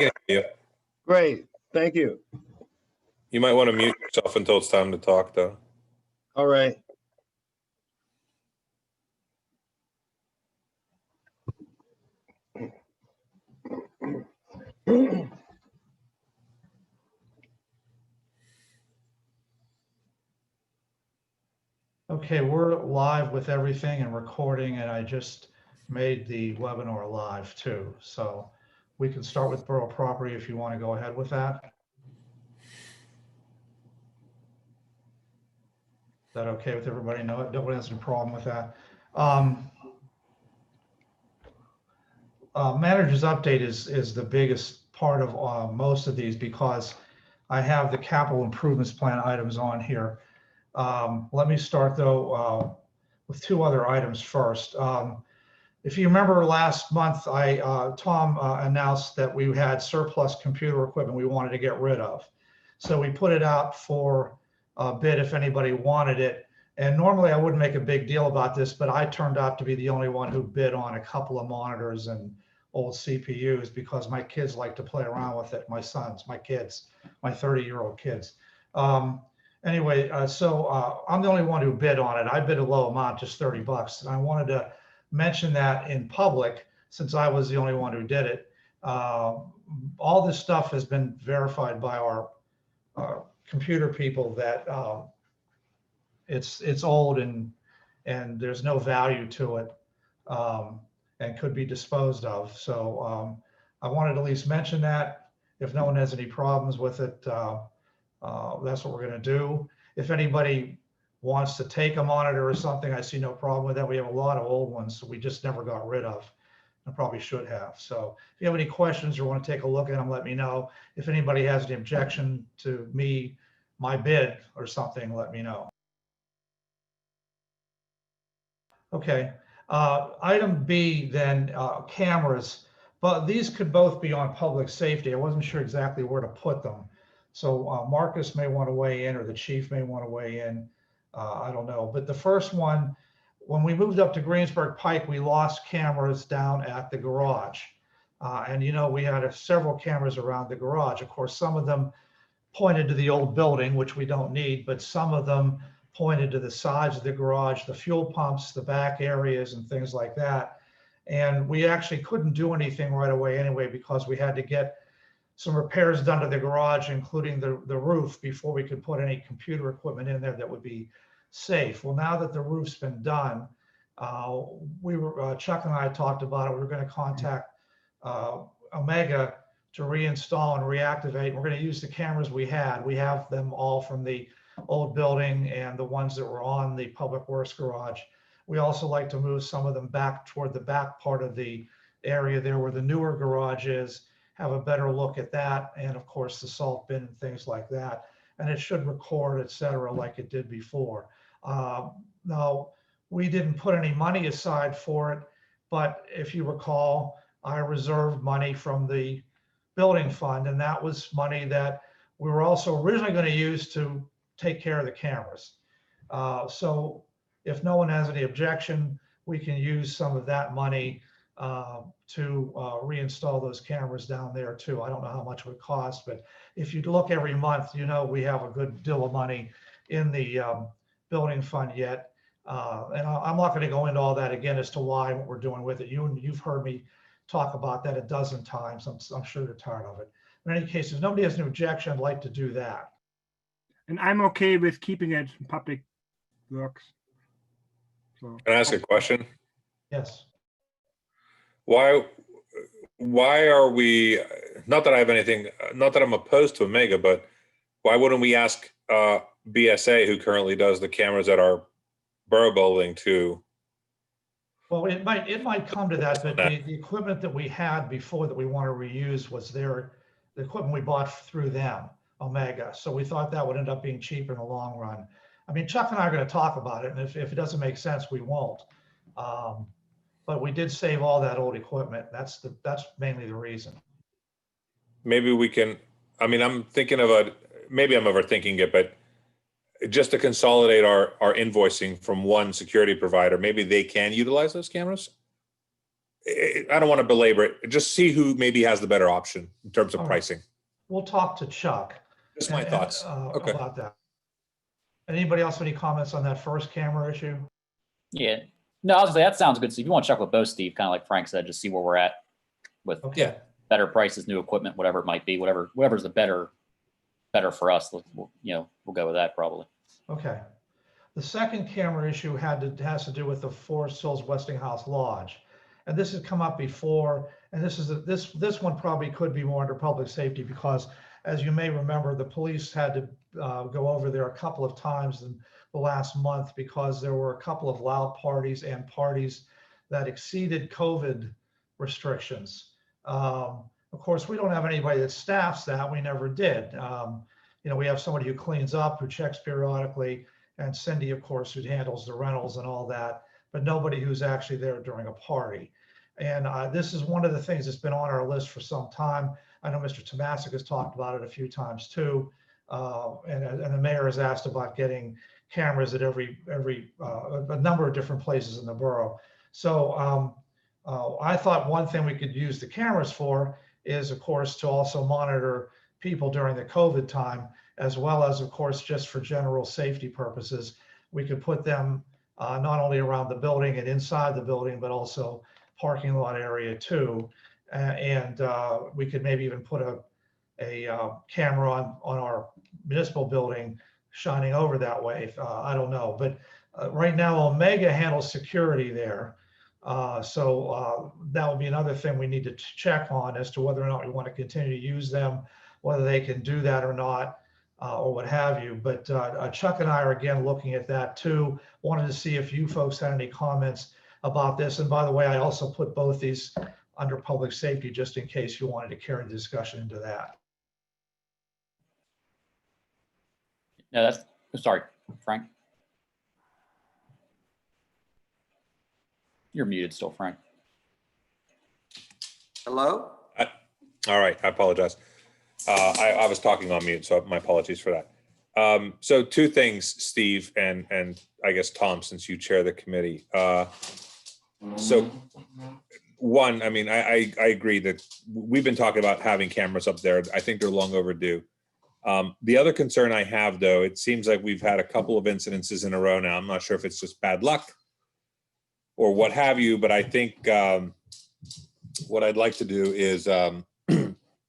can hear you. Great, thank you. You might want to mute yourself until it's time to talk, though. All right. Okay, we're live with everything and recording, and I just made the webinar live too. So we can start with borough property if you want to go ahead with that. Is that okay with everybody? No, nobody has any problem with that. Manager's update is the biggest part of most of these because I have the capital improvements plan items on here. Let me start though with two other items first. If you remember last month, Tom announced that we had surplus computer equipment we wanted to get rid of. So we put it out for a bid if anybody wanted it. And normally I wouldn't make a big deal about this, but I turned out to be the only one who bid on a couple of monitors and old CPUs because my kids like to play around with it. My sons, my kids, my 30-year-old kids. Anyway, so I'm the only one who bid on it. I bid a low amount, just 30 bucks. And I wanted to mention that in public since I was the only one who did it. All this stuff has been verified by our computer people that it's old and there's no value to it and could be disposed of. So I wanted to at least mention that. If no one has any problems with it, that's what we're going to do. If anybody wants to take a monitor or something, I see no problem with that. We have a lot of old ones, so we just never got rid of and probably should have. So if you have any questions or want to take a look at them, let me know. If anybody has any objection to my bid or something, let me know. Okay, item B then, cameras, but these could both be on public safety. I wasn't sure exactly where to put them. So Marcus may want to weigh in or the chief may want to weigh in. I don't know. But the first one, when we moved up to Greensburg Pike, we lost cameras down at the garage. And, you know, we had several cameras around the garage. Of course, some of them pointed to the old building, which we don't need, but some of them pointed to the sides of the garage, the fuel pumps, the back areas and things like that. And we actually couldn't do anything right away anyway, because we had to get some repairs done to the garage, including the roof, before we could put any computer equipment in there that would be safe. Well, now that the roof's been done, Chuck and I talked about it. We were going to contact Omega to reinstall and reactivate. We're going to use the cameras we had. We have them all from the old building and the ones that were on the public works garage. We also like to move some of them back toward the back part of the area there where the newer garage is, have a better look at that. And of course the salt bin and things like that. And it should record, et cetera, like it did before. Now, we didn't put any money aside for it, but if you recall, I reserved money from the building fund, and that was money that we were also originally going to use to take care of the cameras. So if no one has any objection, we can use some of that money to reinstall those cameras down there too. I don't know how much it would cost, but if you look every month, you know, we have a good deal of money in the building fund yet. And I'm not going to go into all that again as to why, what we're doing with it. You've heard me talk about that a dozen times. I'm sure you're tired of it. In any case, if nobody has an objection, I'd like to do that. And I'm okay with keeping it in public works. So. Can I ask a question? Yes. Why are we, not that I have anything, not that I'm opposed to Omega, but why wouldn't we ask BSA, who currently does the cameras at our borough building, to? Well, it might come to that, but the equipment that we had before that we want to reuse was the equipment we bought through them, Omega. So we thought that would end up being cheaper in the long run. I mean, Chuck and I are going to talk about it, and if it doesn't make sense, we won't. But we did save all that old equipment. That's mainly the reason. Maybe we can, I mean, I'm thinking of maybe I'm overthinking it, but just to consolidate our invoicing from one security provider, maybe they can utilize those cameras? I don't want to belabor it. Just see who maybe has the better option in terms of All right. pricing. We'll talk to Chuck. Just my thoughts. Okay. About that. Anybody else have any comments on that first camera issue? Yeah. No, I was gonna say that sounds good. So if you want to check with both, Steve, kind of like Frank said, just see where we're at with Okay. better prices, new equipment, whatever it might be, whatever's the better for us. We'll go with that probably. Okay. The second camera issue has to do with the Forest Hills Westinghouse Lodge. And this has come up before, and this one probably could be more under public safety because, as you may remember, the police had to go over there a couple of times in the last month because there were a couple of loud parties and parties that exceeded COVID restrictions. Of course, we don't have anybody that staffs that. We never did. We have somebody who cleans up, who checks periodically, and Cindy, of course, who handles the rentals and all that, but nobody who's actually there during a party. And this is one of the things that's been on our list for some time. I know Mr. Tomasic has talked about it a few times too. And the mayor has asked about getting cameras at a number of different places in the borough. So I thought one thing we could use the cameras for is, of course, to also monitor people during the COVID time, as well as, of course, just for general safety purposes. We could put them not only around the building and inside the building, but also parking lot area too. And we could maybe even put a camera on our municipal building shining over that way. I don't know, but right now Omega handles security there. So that would be another thing we need to check on as to whether or not we want to continue to use them, whether they can do that or not, or what have you. But Chuck and I are again looking at that too. Wanted to see if you folks had any comments about this. And by the way, I also put both these under public safety just in case you wanted to carry the discussion into that. No, sorry, Frank. You're muted still, Frank. Hello? All right. I apologize. I was talking on mute, so my apologies for that. So two things, Steve, and I guess Tom, since you chair the committee. So one, I mean, I agree that we've been talking about having cameras up there. I think they're long overdue. The other concern I have, though, it seems like we've had a couple of incidences in a row now. I'm not sure if it's just bad luck or what have you, but I think what I'd like to do is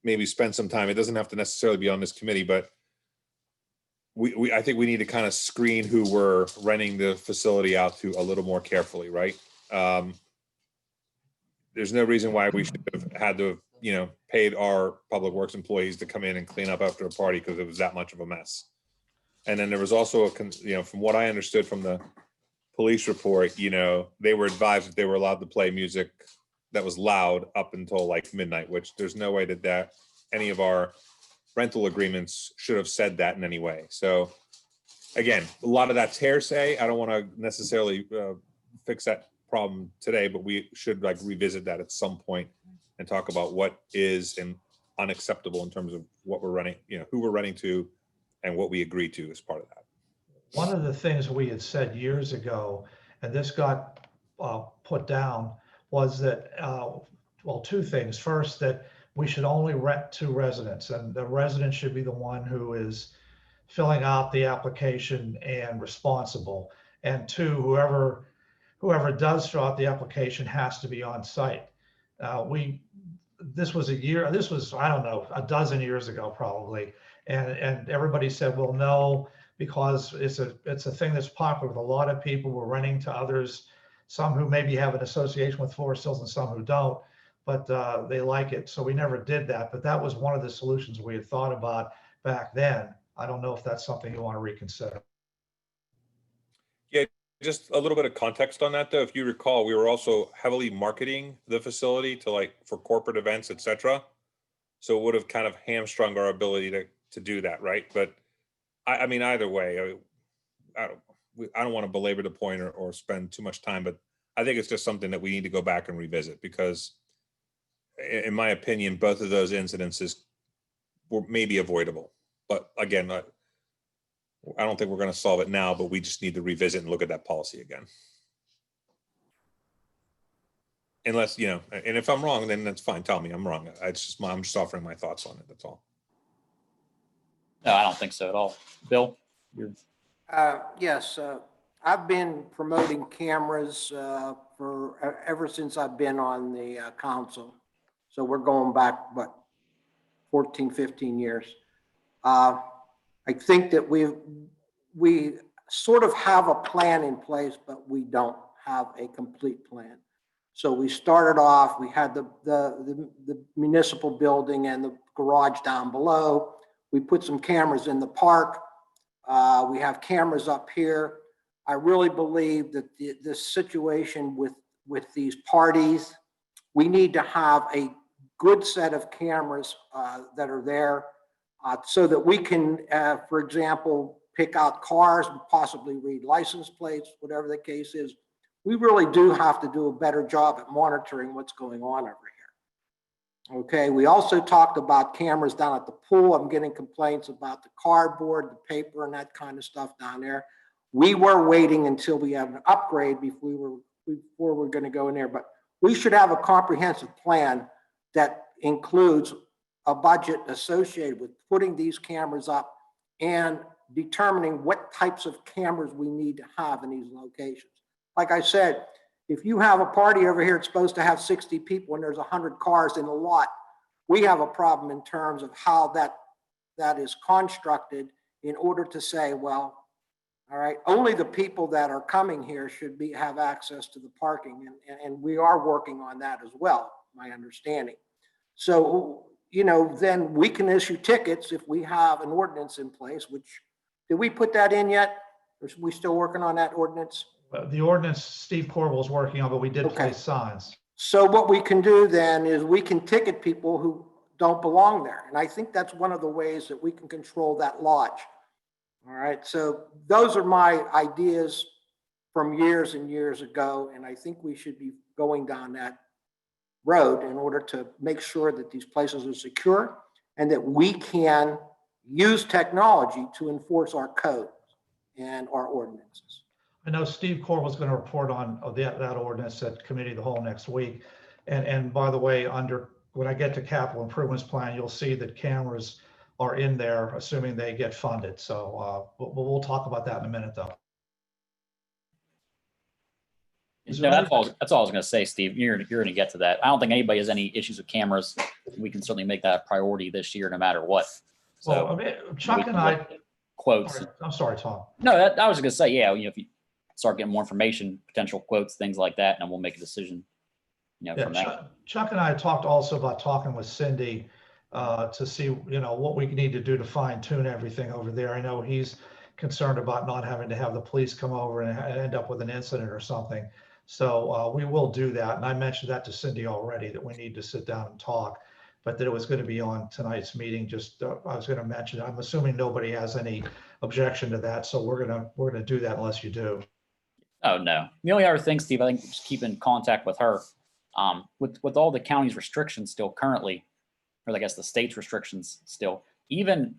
maybe spend some time. It doesn't have to necessarily be on this committee, but I think we need to kind of screen who we're renting the facility out to a little more carefully, right? There's no reason why we should have had to, paid our public works employees to come in and clean up after a party because it was that much of a mess. And then there was also from what I understood from the police report, they were advised that they were allowed to play music that was loud up until like midnight, which there's no way that any of our rental agreements should have said that in any way. So again, a lot of that's hearsay. I don't want to necessarily fix that problem today, but we should revisit that at some point and talk about what is unacceptable in terms of what we're running, who we're running to and what we agree to as part of that. One of the things we had said years ago, and this got put down, was that, two things. First, that we should only rent to residents, and the resident should be the one who is filling out the application and responsible. And two, whoever does fill out the application has to be on site. This was, I don't know, a dozen years ago probably. And everybody said, well, no, because it's a thing that's popular with a lot of people. We're renting to others, some who maybe have an association with Forest Hills and some who don't, but they like it. So we never did that, but that was one of the solutions we had thought about back then. I don't know if that's something you want to reconsider. Yeah, just a little bit of context on that, though. If you recall, we were also heavily marketing the facility to for corporate events, etc. So it would have kind of hamstrung our ability to do that, right? But I mean, either way, I don't want to belabor the point or spend too much time, but I think it's just something that we need to go back and revisit because, in my opinion, both of those incidences were maybe avoidable. But again, I don't think we're going to solve it now, but we just need to revisit and look at that policy again. unless, you know, and if I'm wrong, then that's fine. Tell me I'm wrong. I'm just offering my thoughts on it. That's all. No, I don't think so at all. Bill? Yes, I've been promoting cameras ever since I've been on the council. So we're going back, 14, 15 years. I think that we sort of have a plan in place, but we don't have a complete plan. So we started off, we had the municipal building and the garage down below. We put some cameras in the park. We have cameras up here. I really believe that this situation with these parties, we need to have a good set of cameras that are there so that we can, for example, pick out cars, possibly read license plates, whatever the case is. We really do have to do a better job at monitoring what's going on over here. Okay, we also talked about cameras down at the pool. I'm getting complaints about the cardboard, the paper, and that kind of stuff down there. We were waiting until we have an upgrade before we're going to go in there, but we should have a comprehensive plan that includes a budget associated with putting these cameras up and determining what types of cameras we need to have in these locations. Like I said, if you have a party over here, it's supposed to have 60 people and there's 100 cars in the lot, we have a problem in terms of how that is constructed in order to say, well, all right, only the people that are coming here should have access to the parking. And we are working on that as well, my understanding. So, you know, then we can issue tickets if we have an ordinance in place, which, did we put that in yet? Or are we still working on that ordinance? The ordinance Steve Corbell's working on, but we did place signs. So what we can do then is we can ticket people who don't belong there. And I think that's one of the ways that we can control that lodge. All right, so those are my ideas from years and years ago. And I think we should be going down that road in order to make sure that these places are secure and that we can use technology to enforce our code and our ordinances. I know Steve Corbell's going to report on that ordinance at committee of the whole next week. And by the way, when I get to capital improvements plan, you'll see that cameras are in there, assuming they get funded. So we'll talk about that in a minute, though. No, that's all I was going to say, Steve. You're going to get to that. I don't think anybody has any issues with cameras. We can certainly make that a priority this year, no matter what. So, well, I mean, Chuck and I quotes. I'm sorry, Tom. No, I was going to say, yeah. You know, if you start getting more information, potential quotes, things like that, and we'll make a decision. You know, from that. Chuck and I talked also about talking with Cindy to see, you know, what we need to do to fine tune everything over there. I know he's concerned about not having to have the police come over and end up with an incident or something. So we will do that. And I mentioned that to Cindy already, that we need to sit down and talk, but that it was going to be on tonight's meeting. Just I was going to mention, I'm assuming nobody has any objection to that. So we're going to do that unless you do. Oh, no. The only other thing, Steve, I think just keep in contact with her. With all the county's restrictions still currently, or I guess the state's restrictions still, even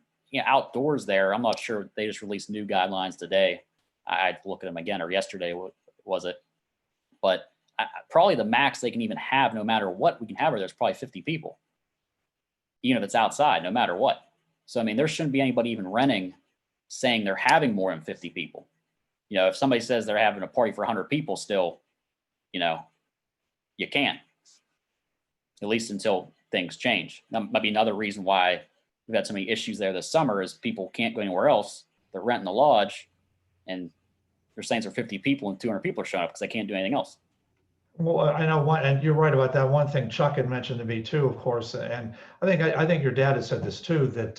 outdoors there, I'm not sure. They just released new guidelines today. I had to look at them again, or yesterday, what was it? But probably the max they can even have, no matter what we can have, there's probably 50 people, even if it's outside, no matter what. So, I mean, there shouldn't be anybody even renting saying they're having more than 50 people. You know, if somebody says they're having a party for 100 people still, you know, you can't, at least until things change. That might be another reason why we've had so many issues there this summer is people can't go anywhere else. They're renting the lodge and they're saying there are 50 people and 200 people are showing up because they can't do anything else. Well, I know one, and you're right about that. One thing Chuck had mentioned to me too, of course, and I think your dad had said this too, that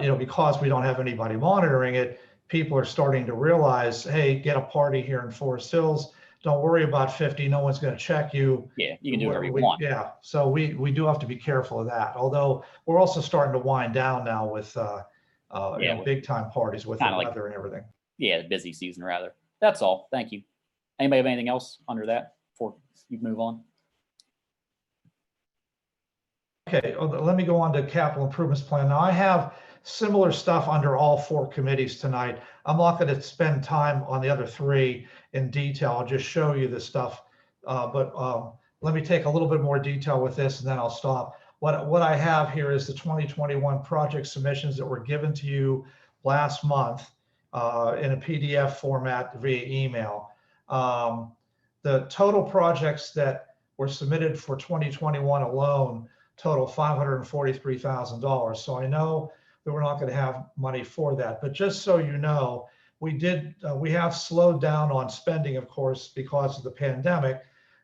you know, because we don't have anybody monitoring it, people are starting to realize, hey, get a party here in Forest Hills. Don't worry about 50. No one's going to check you. Yeah, you can do whatever you want. Yeah, so we do have to be careful of that. Although we're also starting to wind down now with you know, big time parties with the weather and everything. Yeah, busy season rather. That's all. Thank you. Anybody have anything else under that before you move on? Okay, let me go on to capital improvements plan. Now I have similar stuff under all four committees tonight. I'm not going to spend time on the other three in detail. I'll just show you the stuff. But let me take a little bit more detail with this and then I'll stop. What I have here is the 2021 project submissions that were given to you last month in a PDF format via email. The total projects that were submitted for 2021 alone total $543,000. So I know that we're not going to have money for that, but just so you know, we have slowed down on spending, of course, because of the pandemic,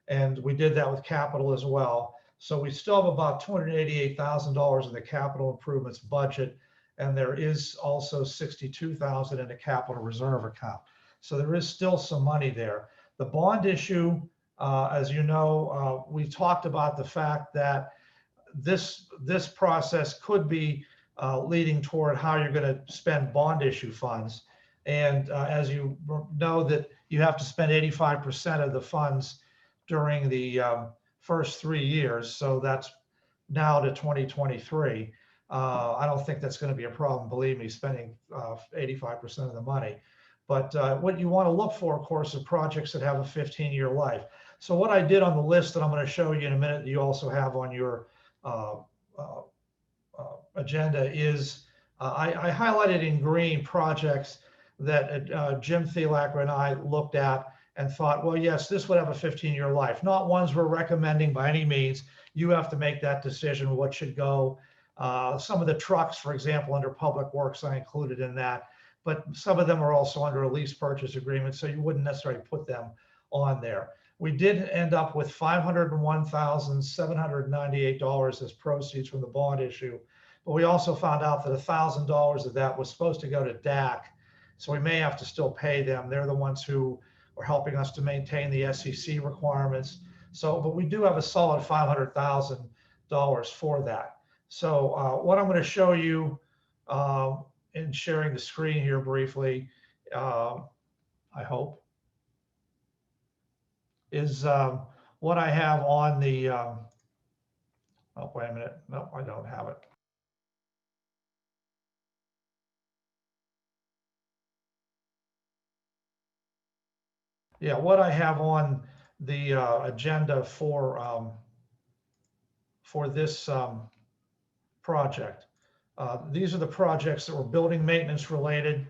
and we did that with capital as well. So we still have about $288,000 in the capital improvements budget, and there is also $62,000 in the capital reserve account. So there is still some money there. The bond issue, as you know, we talked about the fact that this process could be leading toward how you're going to spend bond issue funds. And as you know, that you have to spend 85% of the funds during the first 3 years. So that's now to 2023. I don't think that's going to be a problem, believe me, spending 85% of the money. But what you want to look for, of course, are projects that have a 15-year life. So what I did on the list that I'm going to show you in a minute, that you also have on your agenda, is I highlighted in green projects that Jim Thielacker and I looked at and thought, well, yes, this would have a 15-year life. Not ones we're recommending by any means. You have to make that decision, what should go. Some of the trucks, for example, under Public Works, I included in that, but some of them are also under a lease purchase agreement, so you wouldn't necessarily put them on there. We did end up with $501,798 as proceeds from the bond issue, but we also found out that $1,000 of that was supposed to go to DAC, so we may have to still pay them. They're the ones who are helping us to maintain the SEC requirements. So, but we do have a solid $500,000 for that. So what I'm going to show you in sharing the screen here briefly, I hope, is what I have on the, oh, wait a minute. No, I don't have it. Yeah, what I have on the agenda for this project. These are the projects that were building maintenance related.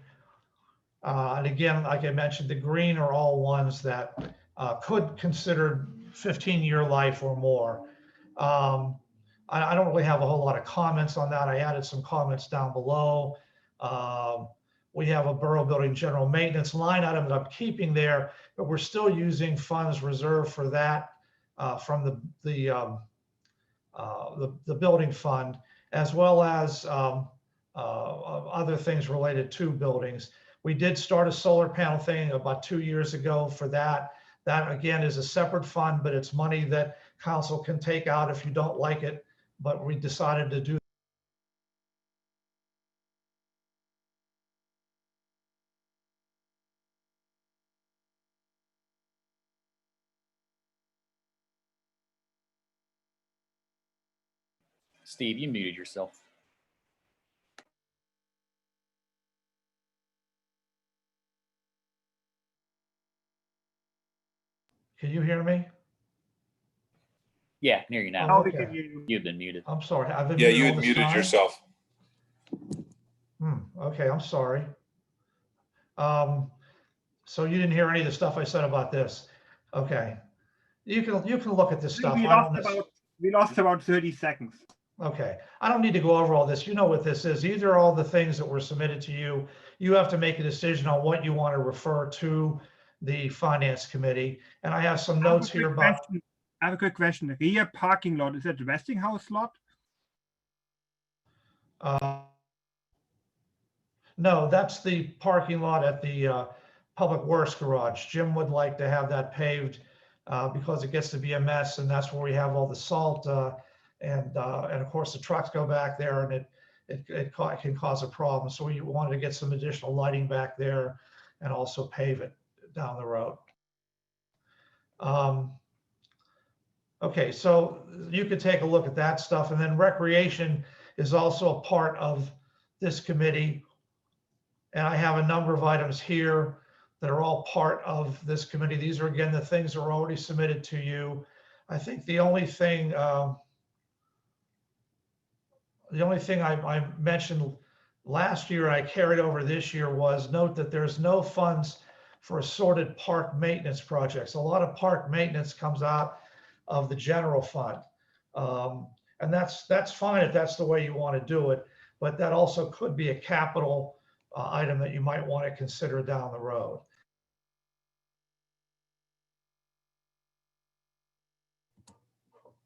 And again, like I mentioned, the green are all ones that could consider 15-year life or more. I don't really have a whole lot of comments on that. I added some comments down below. We have a borough building general maintenance line item that I'm keeping there, but we're still using funds reserved for that from the building fund, as well as other things related to buildings. We did start a solar panel thing about 2 years ago for that. That again is a separate fund, but it's money that council can take out if you don't like it. But we decided to do. Steve, you muted yourself. Can you hear me? Yeah, near you now. Now okay. we can hear you. You've been muted. I'm sorry. I've been Yeah, muted you all had this muted time? yourself. Okay, I'm sorry. So you didn't hear any of the stuff I said about this. Okay. You can look at this stuff. We lost about 30 seconds. Okay. I don't need to go over all this. You know what this is. These are all the things that were submitted to you. You have to make a decision on what you want to refer to the finance committee. And I have some notes here about. I have a quick question. The rear parking lot, is that the Westinghouse lot? No, that's the parking lot at the Public Works garage. Jim would like to have that paved because it gets to be a mess, and that's where we have all the salt and of course the trucks go back there, and it can cause a problem. So we wanted to get some additional lighting back there and also pave it down the road. Okay, so you could take a look at that stuff, and then recreation is also a part of this committee. And I have a number of items here that are all part of this committee. These are, again, the things that were already submitted to you. I think the only thing I mentioned last year I carried over this year was note that there's no funds for assorted park maintenance projects. A lot of park maintenance comes out of the general fund. And that's fine if that's the way you want to do it, but that also could be a capital item that you might want to consider down the road.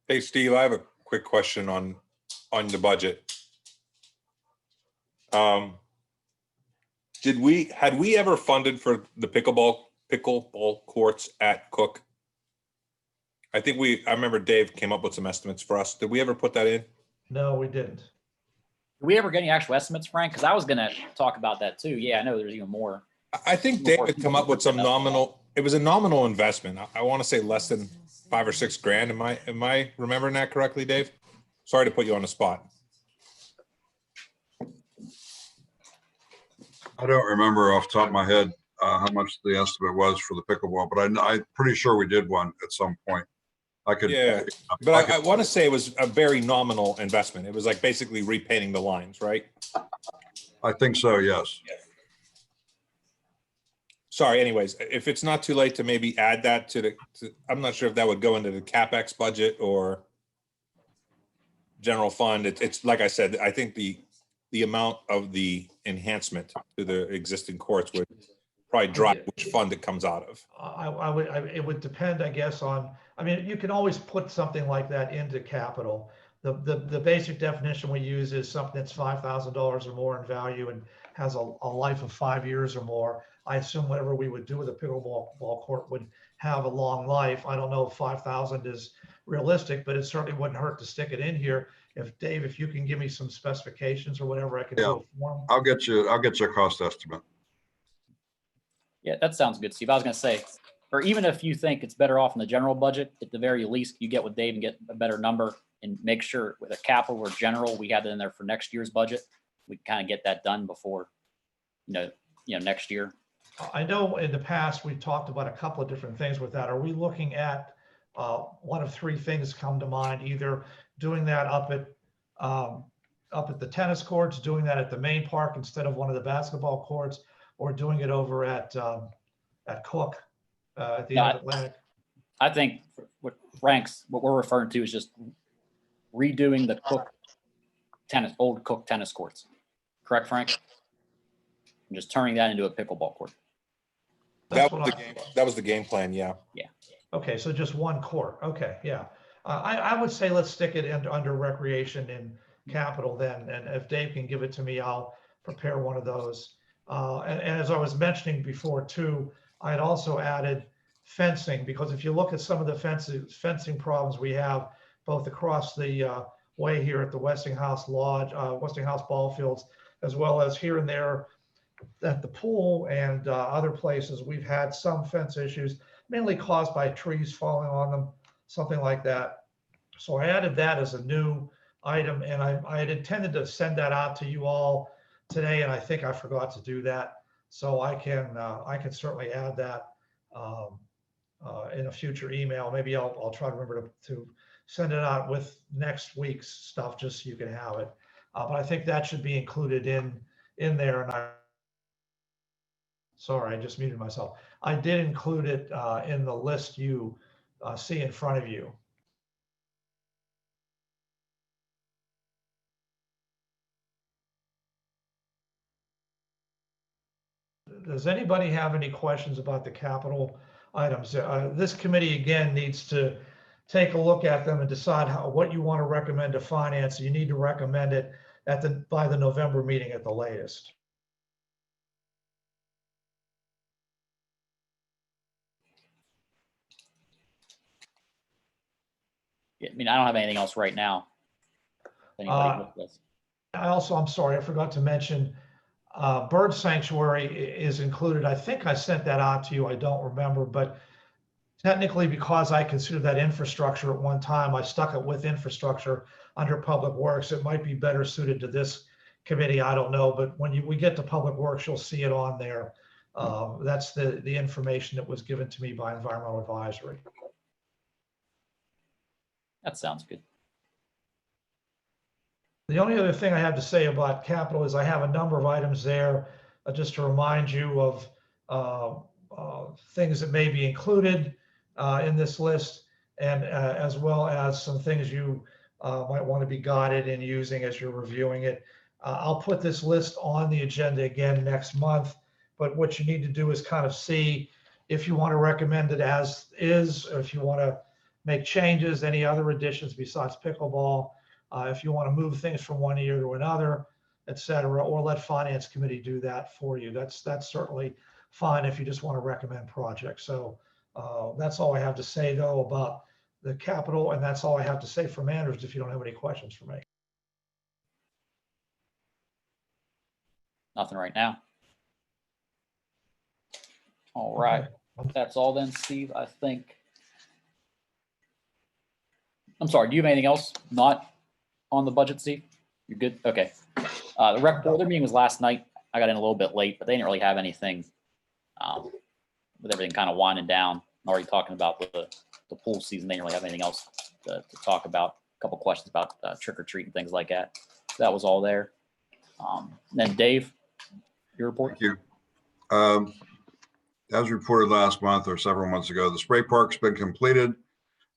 Hey, Steve, I have a quick question on the budget. Had we ever funded for the pickleball courts at Cook? I remember Dave came up with some estimates for us. Did we ever put that in? No, we didn't. Did we ever get any actual estimates, Frank? Because I was going to talk about that too. Yeah, I know there's even more. I think Dave had come up with some nominal, it was a nominal investment. I want to say less than $5 or $6 grand. Am I remembering that correctly, Dave? Sorry to put you on the spot. I don't remember off the top of my head how much the estimate was for the pickleball, but I'm pretty sure we did one at some point. I could. Yeah, but I want to say it was a very nominal investment. It was like basically repainting the lines, right? I think so, yes. Sorry, anyways, if it's not too late to maybe add that to I'm not sure if that would go into the CapEx budget or general fund. It's like I said, I think the amount of the enhancement to the existing courts would probably drive which fund it comes out of. It would depend, I guess, on, I mean, you can always put something like that into capital. The basic definition we use is something that's $5,000 or more in value and has a life of 5 years or more. I assume whatever we would do with a pickleball court would have a long life. I don't know if 5,000 is realistic, but it certainly wouldn't hurt to stick it in here. If Dave, if you can give me some specifications or whatever, I can do a form. I'll get you a cost estimate. Yeah, that sounds good, Steve. I was going to say, or even if you think it's better off in the general budget, at the very least, you get with Dave and get a better number and make sure with a capital or general, we have it in there for next year's budget. We can kind of get that done before, next year. I know in the past, we've talked about a couple of different things with that. Are we looking at one of three things come to mind, either doing that up at the tennis courts, doing that at the main park instead of one of the basketball courts, or doing it over at Cook at the end of Atlantic? I think what we're referring to is just redoing the old Cook tennis courts. Correct, Frank? And just turning that into a pickleball court. That was the game plan. Yeah. Yeah. Okay, so just one court. Okay, yeah. I would say let's stick it under recreation and capital then. And if Dave can give it to me, I'll prepare one of those. And as I was mentioning before too, I had also added fencing, because if you look at some of the fencing problems we have both across the way here at the Westinghouse Lodge, Westinghouse ball fields, as well as here and there at the pool and other places, we've had some fence issues, mainly caused by trees falling on them, something like that. So I added that as a new item, and I had intended to send that out to you all today, and I think I forgot to do that. So I can certainly add that in a future email. Maybe I'll try to remember to send it out with next week's stuff, just so you can have it. But I think that should be included in there. And sorry, I just muted myself. I did include it in the list you see in front of you. Does anybody have any questions about the capital items? This committee again needs to take a look at them and decide what you want to recommend to finance. You need to recommend it by the November meeting at the latest. I mean, I don't have anything else right now. I'm sorry, I forgot to mention bird sanctuary is included. I think I sent that out to you. I don't remember, but technically, because I considered that infrastructure at one time, I stuck it with infrastructure under Public Works. It might be better suited to this committee. I don't know, but when we get to Public Works, you'll see it on there. That's the information that was given to me by Environmental Advisory. That sounds good. The only other thing I have to say about capital is I have a number of items there, just to remind you of things that may be included in this list, and as well as some things you might want to be guided in using as you're reviewing it. I'll put this list on the agenda again next month, but what you need to do is kind of see if you want to recommend it as is, or if you want to make changes, any other additions besides pickleball. If you want to move things from one year to another, et cetera, or let finance committee do that for you. That's certainly fine if you just want to recommend projects. So that's all I have to say though about the capital, and that's all I have to say for Andrews if you don't have any questions for me. Nothing right now. All right. Okay. That's all then, Steve, I think. I'm sorry, do you have anything else not on the budget, Steve? You're good? Okay. The rec board, their meeting was last night. I got in a little bit late, but they didn't really have anything with everything kind of winding down. Already talking about the pool season. They didn't really have anything else to talk about. A couple questions about trick or treat and things like that. So that was all there. Then Dave, your report. Thank you. As reported last month or several months ago, the spray park's been completed,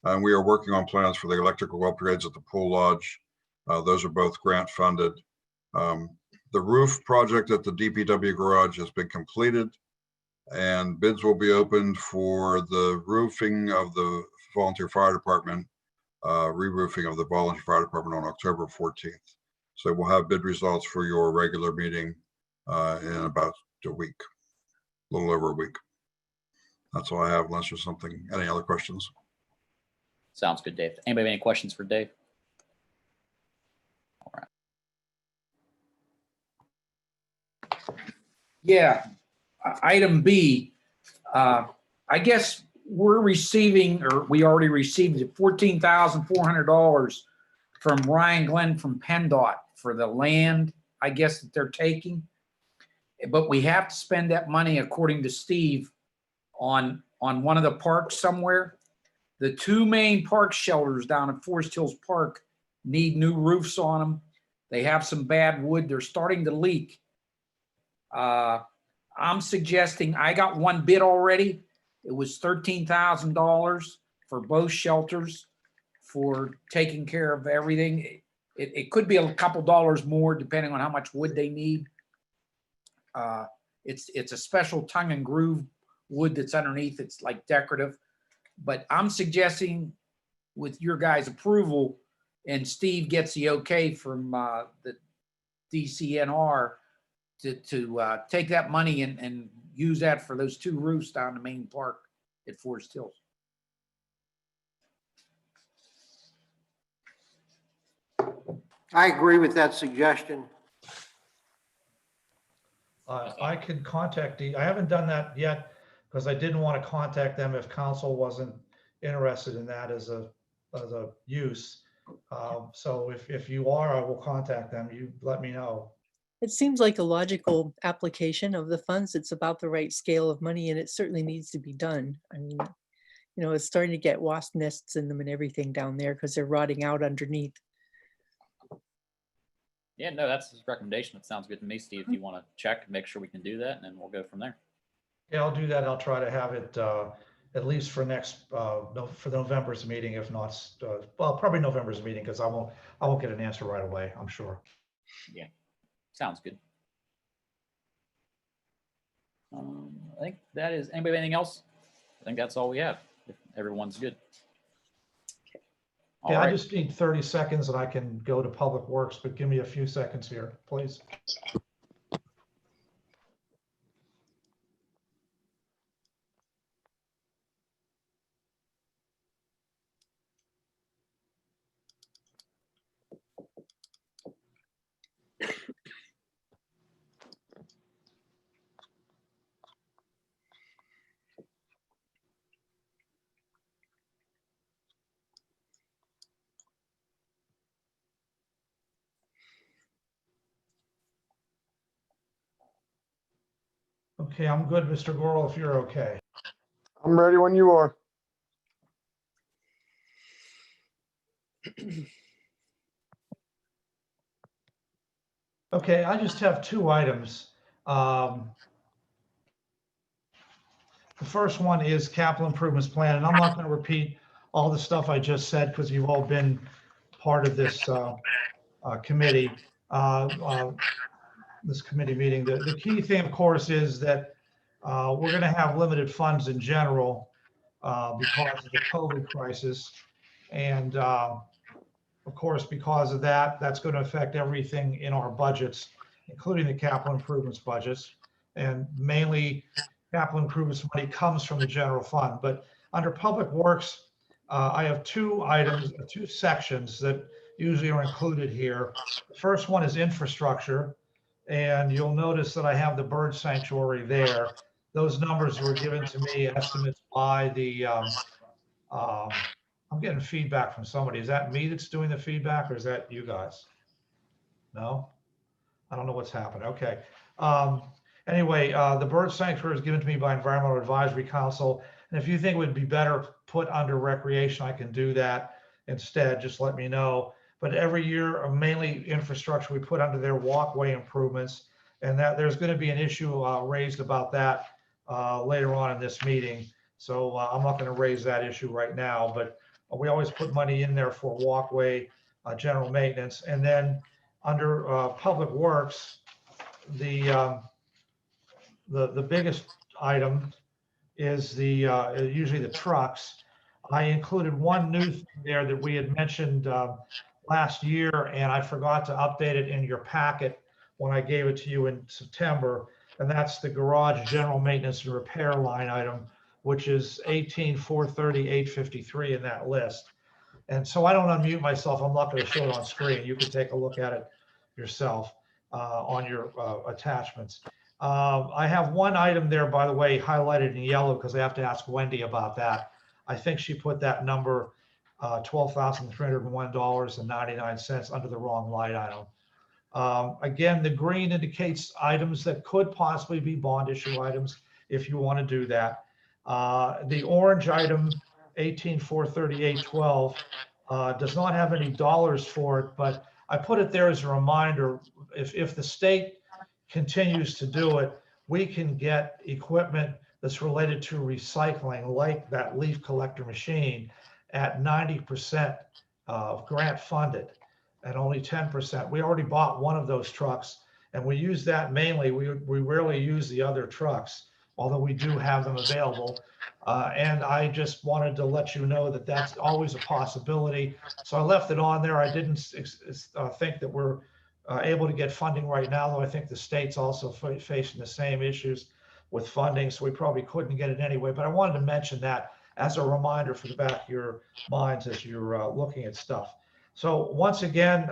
and we are working on plans for the electrical upgrades at the pool lodge. Those are both grant funded. The roof project at the DPW garage has been completed, and bids will be opened for the roofing of the volunteer fire department, re-roofing of the volunteer fire department on October 14th. So we'll have bid results for your regular meeting in about a week, a little over a week. That's all I have, unless there's any other questions. Sounds good, Dave. Anybody have any questions for Dave? All right. Yeah, item B, I guess we're receiving, or we already received $14,400 from Ryan Glenn from PennDOT for the land, I guess, that they're taking. But we have to spend that money, according to Steve, on one of the parks somewhere. The two main park shelters down at Forest Hills Park need new roofs on them. They have some bad wood. They're starting to leak. I'm suggesting, I got one bid already. It was $13,000 for both shelters for taking care of everything. It could be a couple dollars more depending on how much wood they need. It's a special tongue and groove wood that's underneath. It's like decorative. But I'm suggesting, with your guys' approval, and Steve gets the okay from the DCNR, to take that money and use that for those two roofs down the main park at Forest Hills. I agree with that suggestion. I can contact I haven't done that yet because I didn't want to contact them if council wasn't interested in that as a use. So if you are, I will contact them. You let me know. It seems like a logical application of the funds. It's about the right scale of money, and it certainly needs to be done. I mean, you know, it's starting to get wasp nests in them and everything down there because they're rotting out underneath. Yeah, no, that's his recommendation. It sounds good to me, Steve. If you want to check and make sure we can do that, and then we'll go from there. Yeah, I'll do that. I'll try to have it at least for for November's meeting, if not, well, probably November's meeting, because I won't get an answer right away, I'm sure. Yeah, sounds good. I think that is, anybody have anything else? I think that's all we have, if everyone's good. All Yeah, I right. just need 30 seconds and I can go to Public Works, but give me a few seconds here, please. Okay, I'm good, Mr. Gorel, if you're okay. I'm ready when you are. Okay, I just have two items. The first one is capital improvements plan, and I'm not going to repeat all the stuff I just said because you've all been part of this committee, this committee meeting. The key thing, of course, is that we're going to have limited funds in general because of the COVID crisis. And of course, because of that, that's going to affect everything in our budgets, including the capital improvements budgets. And mainly capital improvements money comes from the general fund. But under public works, I have two items, two sections that usually are included here. The first one is infrastructure. And you'll notice that I have the bird sanctuary there. Those numbers were given to me, estimates by the, I'm getting feedback from somebody. Is that me that's doing the feedback or is that you guys? No? I don't know what's happened. Okay. Anyway, the bird sanctuary is given to me by Environmental Advisory Council. And if you think it would be better put under recreation, I can do that instead. Just let me know. But every year, mainly infrastructure, we put under their walkway improvements. And that there's going to be an issue raised about that later on in this meeting. So I'm not going to raise that issue right now, but we always put money in there for walkway general maintenance. And then under public works, the biggest item is usually the trucks. I included one new thing there that we had mentioned last year, and I forgot to update it in your packet when I gave it to you in September. And that's the garage general maintenance and repair line item, which is 18,430,853 in that list. And so I don't unmute myself. I'm not going to show it on screen. You can take a look at it yourself on your attachments. I have one item there, by the way, highlighted in yellow because I have to ask Wendy about that. I think she put that number $12,301.99 under the wrong line item. Again, the green indicates items that could possibly be bond issue items if you want to do that. The orange item, 18,438.12, does not have any dollars for it, but I put it there as a reminder. If the state continues to do it, we can get equipment that's related to recycling, like that leaf collector machine, at 90% grant funded and only 10%. We already bought one of those trucks and we use that mainly. We rarely use the other trucks, although we do have them available. And I just wanted to let you know that that's always a possibility. So I left it on there. I didn't think that we're able to get funding right now, though I think the state's also facing the same issues with funding. So we probably couldn't get it anyway. But I wanted to mention that as a reminder for the back of your minds as you're looking at stuff. So once again,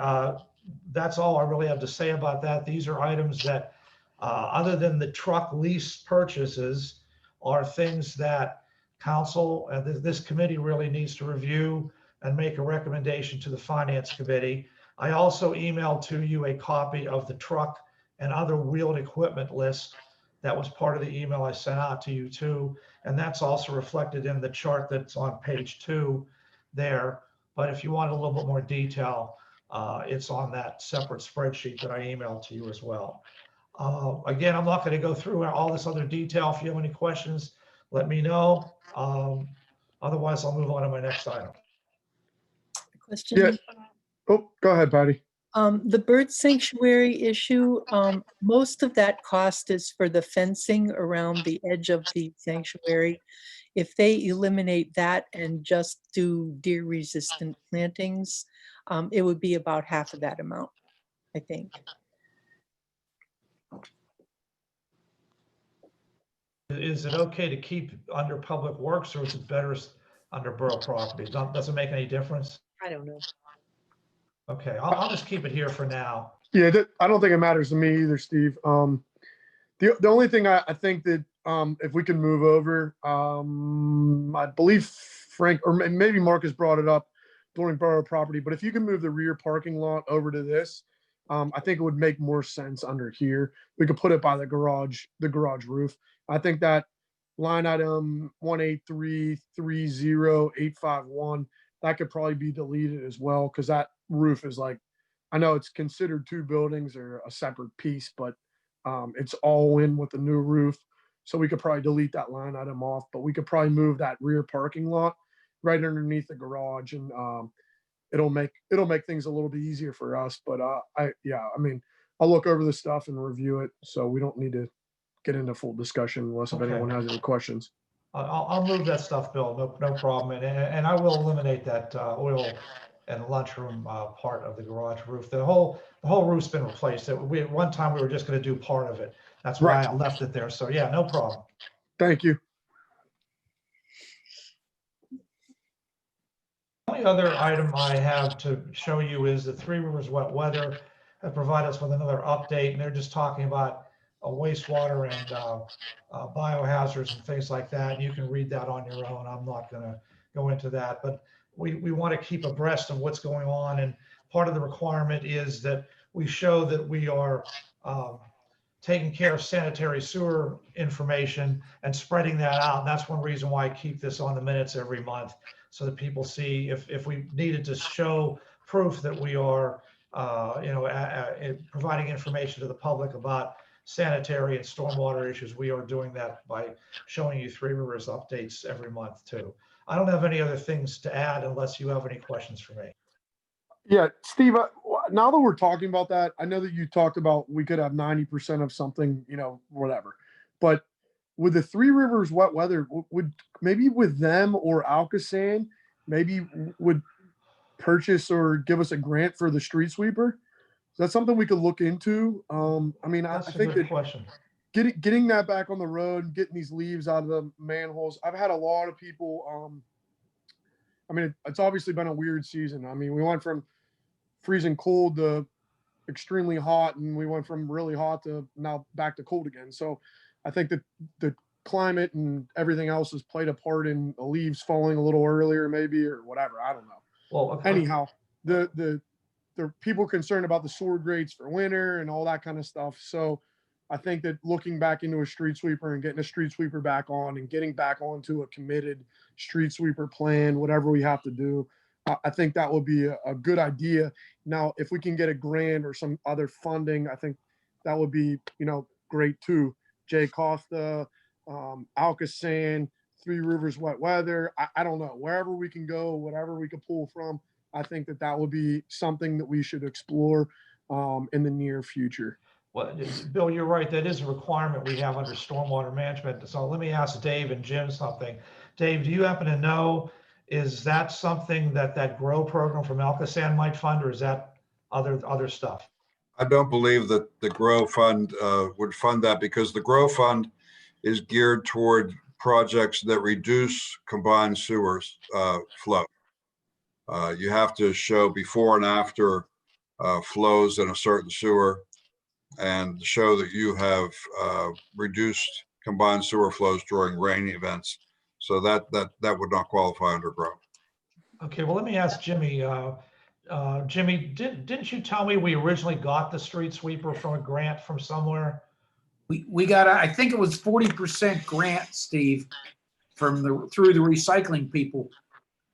that's all I really have to say about that. These are items that, other than the truck lease purchases, are things that council, this committee really needs to review and make a recommendation to the finance committee. I also emailed to you a copy of the truck and other wheeled equipment list. That was part of the email I sent out to you too. And that's also reflected in the chart that's on page 2 there. But if you want a little bit more detail, it's on that separate spreadsheet that I emailed to you as well. Again, I'm not going to go through all this other detail. If you have any questions, let me know. Otherwise, I'll move on to my next item. Question? Yeah. Oh, go ahead, Patty. The bird sanctuary issue, most of that cost is for the fencing around the edge of the sanctuary. If they eliminate that and just do deer resistant plantings, it would be about half of that amount, I think. Is it okay to keep under public works or is it better under borough property? Does it make any difference? I don't know. Okay, I'll just keep it here for now. Yeah, I don't think it matters to me either, Steve. The only thing I think that if we can move over, I believe Frank or maybe Marcus brought it up during borough property, but if you can move the rear parking lot over to this, I think it would make more sense under here. We could put it by the garage roof. I think that line item 18330,851 that could probably be deleted as well, because that roof is like, I know it's considered two buildings or a separate piece, but it's all in with the new roof. So we could probably delete that line item off, but we could probably move that rear parking lot right underneath the garage, and it'll make things a little bit easier for us. But I mean, I'll look over the stuff and review it, so we don't need to get into full discussion unless if Okay. anyone has any questions. I'll move that stuff, Bill. No problem. And I will eliminate that oil and lunchroom part of the garage roof. The whole roof's been replaced. At one time we were just going to do part of it. That's why Right. I left it there. So yeah, no problem. Thank you. The only other item I have to show you is the Three Rivers Wet Weather have provided us with another update, and they're just talking about wastewater and biohazards and things like that. And you can read that on your own. I'm not going to go into that, but we want to keep abreast of what's going on. And part of the requirement is that we show that we are taking care of sanitary sewer information and spreading that out. And that's one reason why I keep this on the minutes every month, so that people see if we needed to show proof that we are, providing information to the public about sanitary and stormwater issues, we are doing that by showing you Three Rivers updates every month too. I don't have any other things to add unless you have any questions for me. Yeah, Steve, now that we're talking about that, I know that you talked about we could have 90% of something, whatever. But with the Three Rivers Wet Weather, would maybe with them or Alcosan, maybe would purchase or give us a grant for the street sweeper? Is that something we could look into? I mean, I That's a think good that question. getting that back on the road, getting these leaves out of the manholes. I've had a lot of people. I mean, it's obviously been a weird season. I mean, we went from freezing cold to extremely hot, and we went from really hot to now back to cold again. So I think that the climate and everything else has played a part in the leaves falling a little earlier, maybe, or whatever. I don't know. Well, okay. Anyhow, the people concerned about the sword grates for winter and all that kind of stuff. So I think that looking back into a street sweeper and getting a street sweeper back on and getting back onto a committed street sweeper plan, whatever we have to do, I think that would be a good idea. Now, if we can get a grant or some other funding, I think that would be, great too. Jay Costa, Alcosan, Three Rivers Wet Weather. I don't know, wherever we can go, whatever we could pull from. I think that would be something that we should explore in the near future. Well, Bill, you're right. That is a requirement we have under stormwater management. So let me ask Dave and Jim something. Dave, do you happen to know, is that something that GROW program from Alcosan might fund, or is that other stuff? I don't believe that the GROW Fund would fund that, because the GROW Fund is geared toward projects that reduce combined sewers flow. You have to show before and after flows in a certain sewer, and show that you have reduced combined sewer flows during rain events. So that would not qualify under GROW. Okay, well, let me ask Jimmy. Jimmy, didn't you tell me we originally got the street sweeper from a grant from somewhere? We got, I think it was 40% grant, Steve, through the recycling people.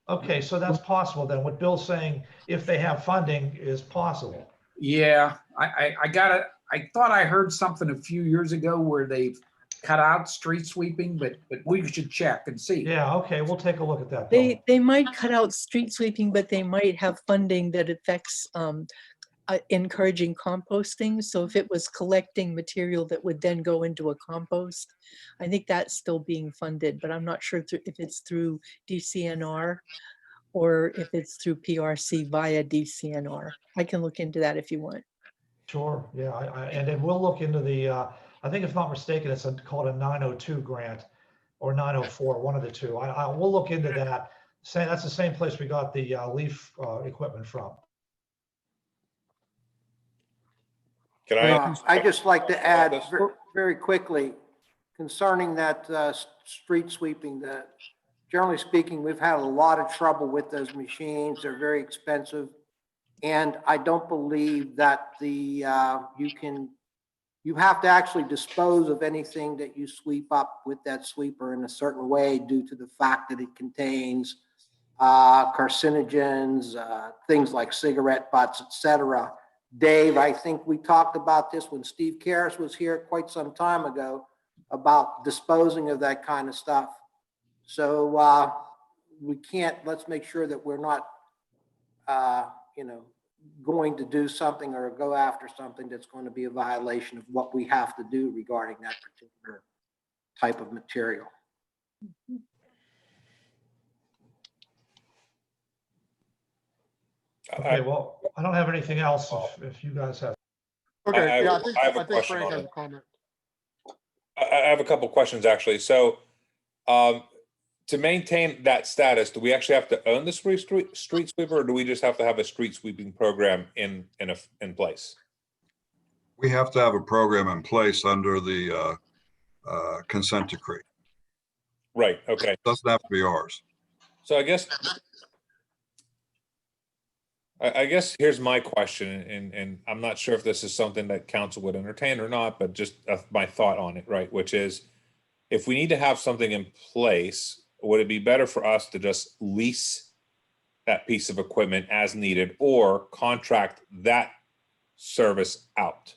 Okay, so that's possible then. What Bill's saying, if they have funding, is possible. Yeah, I got it. I thought I heard something a few years ago where they've cut out street sweeping, but we should check and see. Yeah, okay, we'll take a look at that. Bill. They might cut out street sweeping, but they might have funding that affects encouraging composting. So if it was collecting material that would then go into a compost, I think that's still being funded, but I'm not sure if it's through DCNR or if it's through PRC via DCNR. I can look into that if you want. Sure, yeah, and then we'll look into the, I think if not mistaken, it's called a 902 grant or 904, one of the two. We'll look into that. That's the same place we got the leaf equipment from. Can I? I'd just like to add very quickly concerning that street sweeping, that generally speaking, we've had a lot of trouble with those machines. They're very expensive. And I don't believe that you have to actually dispose of anything that you sweep up with that sweeper in a certain way due to the fact that it contains carcinogens, things like cigarette butts, etc. Dave, I think we talked about this when Steve Karras was here quite some time ago about disposing of that kind of stuff. So we can't, let's make sure that we're not, going to do something or go after something that's going to be a violation of what we have to do regarding that particular type of material. Okay, well, I don't have anything else if you guys have. Okay, yeah, I have a I think question Frank on has it. a comment. I have a couple questions actually. So, to maintain that status, do we actually have to own the street sweeper, or do we just have to have a street sweeping program in place? We have to have a program in place under the consent decree. Right. Okay. It doesn't have to be ours. So I guess here's my question, and I'm not sure if this is something that council would entertain or not, but just my thought on it, right? Which is, if we need to have something in place, would it be better for us to just lease that piece of equipment as needed or contract that service out?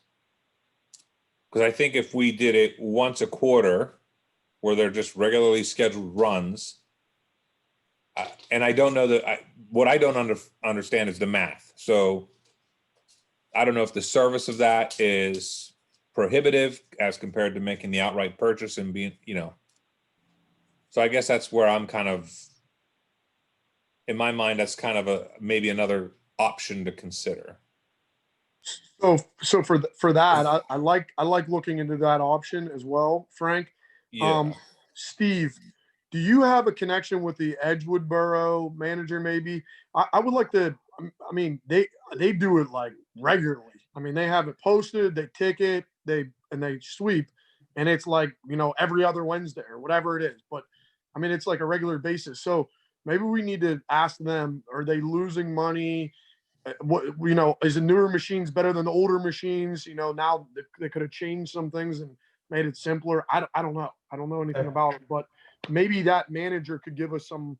Because I think if we did it once a quarter, where they're just regularly scheduled runs, and I don't know that what I don't understand is the math. So I don't know if the service of that is prohibitive as compared to making the outright purchase and being, So I guess that's where I'm kind of, in my mind, that's kind of maybe another option to consider. So for that, I like looking into that option as well, Frank. Yeah. Steve, do you have a connection with the Edgewood Borough manager? Maybe I would like to. I mean, they do it like regularly. I mean, they have it posted, they ticket, they sweep, and it's like every other Wednesday or whatever it is. But I mean, it's like a regular basis. So maybe we need to ask them: are they losing money? What is the newer machines better than the older machines? Now they could have changed some things and made it simpler. I don't know. I don't know anything about it, but maybe that manager could give us some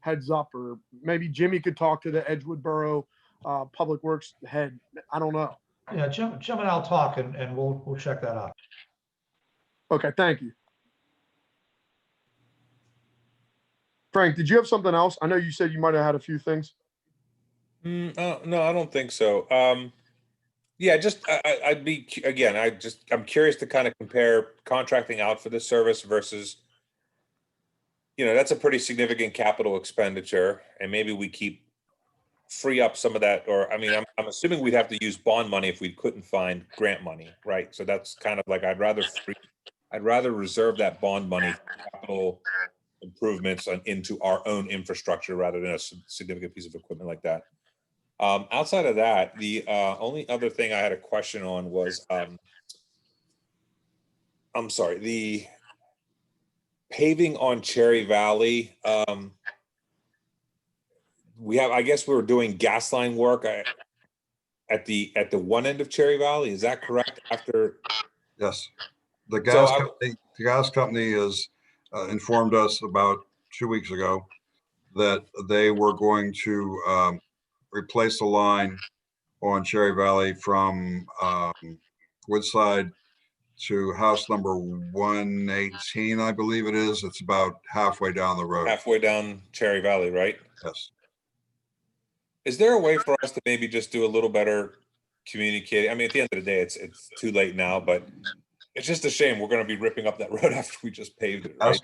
heads up, or maybe Jimmy could talk to the Edgewood Borough Public Works head. I don't know. Yeah, Jim and I'll talk and we'll check that out. Okay, thank you. Frank, did you have something else? I know you said you might have had a few things. No, I don't think so. Yeah, just I'd be again. I'm curious to kind of compare contracting out for this service versus, that's a pretty significant capital expenditure, and maybe we free up some of that. Or I mean, I'm assuming we'd have to use bond money if we couldn't find grant money, right? So that's kind of like I'd rather reserve that bond money for capital improvements into our own infrastructure rather than a significant piece of equipment like that. Outside of that, the only other thing I had a question on was, I'm sorry, the paving on Cherry Valley. I guess we were doing gas line work at the one end of Cherry Valley. Is that correct? Yes. The So gas company has informed us about 2 weeks ago that they were going to replace the line on Cherry Valley from Woodside to house number 118, I believe it is. It's about halfway down the road. halfway down Cherry Valley, right? Yes. Is there a way for us to maybe just do a little better communicating? I mean, at the end of the day, it's too late now, but it's just a shame we're going to be ripping up that road after we just paved it, right?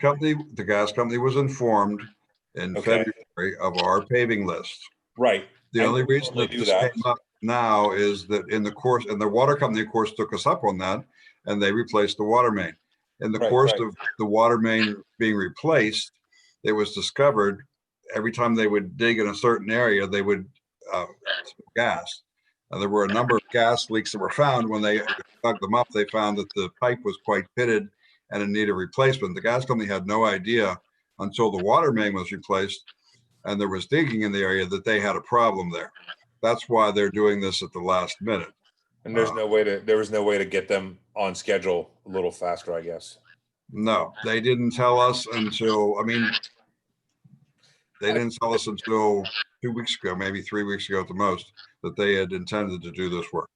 The gas company was informed in Okay. February of our paving list. Right. The only reason that this came up now is that in the course, and the water company, of course, took us up on that, and they replaced the water main. In the course of the water main being replaced, it was discovered every time they would dig in a certain area, they would gas. There were a number of gas leaks that were found. When they dug them up, they found that the pipe was quite pitted and it needed replacement. The gas company had no idea until the water main was replaced and there was digging in the area that they had a problem there. That's why they're doing this at the last minute. And there was no way to get them on schedule a little faster, I guess. No, they didn't tell us until, they didn't tell us until 2 weeks ago, maybe 3 weeks ago at the most, that they had intended to do this work.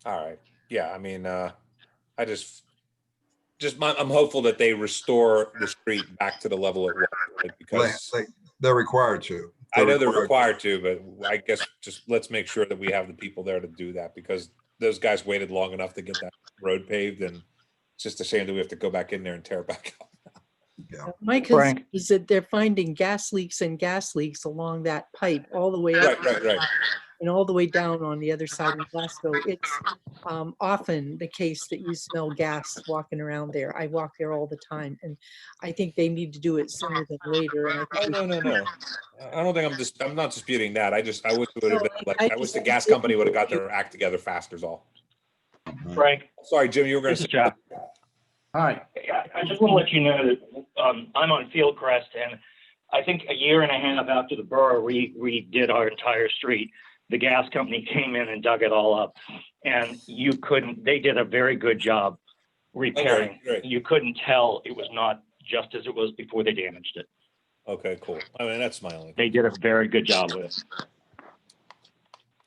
All right. Yeah. I mean, I I'm hopeful that they restore the street back to the level it was, like, because They're required to. I know they're required to, but I guess just let's make sure that we have the people there to do that, because those guys waited long enough to get that road paved, and it's just a shame that we have to go back in there and tear it back up. My concern Frank. is that they're finding gas leaks along that pipe all the way up. Right. And all the way down on the other side in Glasgow. It's often the case that you smell gas walking around there. I walk there all the time, and I think they need to do it sooner than later. And I Oh, think no. I don't think I'm not disputing that. I wish it would have No, been like, I I wish just the think gas they- company would have got their act together faster is all. Frank, Sorry, Jim, you were going this to is say. Jeff. All right. I just want to let you know that I'm on Fieldcrest, and I think a year and a half after the borough redid our entire street, the gas company came in and dug it all up, and they did a very good job repairing. great. You couldn't tell it was not just as it was before they damaged it. Okay, cool. I mean, that's my only. They did a very good job with it.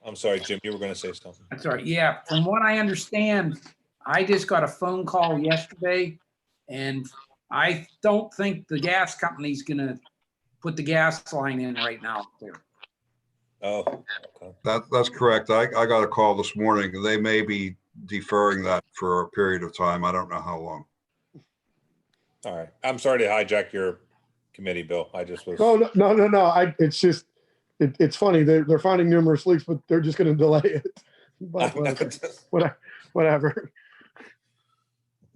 I'm sorry, Jim, you were going to say something. That's all right. Yeah, from what I understand, I just got a phone call yesterday, and I don't think the gas company's gonna put the gas line in right now there. Oh, okay. That's correct. I got a call this morning. They may be deferring that for a period of time. I don't know how long. All right. I'm sorry to hijack your committee, Bill. I just was. No. It's just, it's funny. They're finding numerous leaks, but they're just going to delay it. But whatever.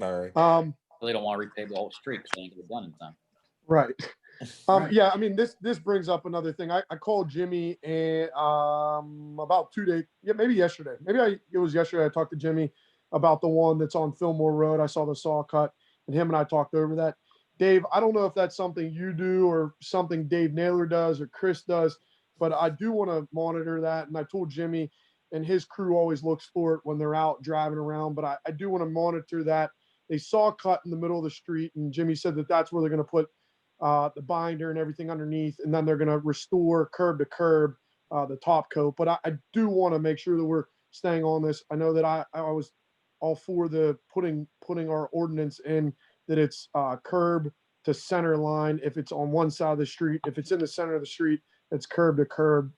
All right. Really don't want to repave the whole street because they ain't gonna get done in time. Right. Right. Yeah, I mean, this brings up another thing. I called Jimmy and about 2 days, maybe yesterday. It was yesterday. I talked to Jimmy about the one that's on Fillmore Road. I saw the saw cut, and him and I talked over that. Dave, I don't know if that's something you do or something Dave Naylor does or Chris does, but I do want to monitor that. And I told Jimmy, and his crew always looks for it when they're out driving around, but I do want to monitor that. They saw a cut in the middle of the street, and Jimmy said that that's where they're going to put the binder and everything underneath, and then they're going to restore curb to curb the top coat. But I do want to make sure that we're staying on this. I know that I was all for the putting our ordinance in that it's curb to center line if it's on one side of the street. If it's in the center of the street, it's curb to curb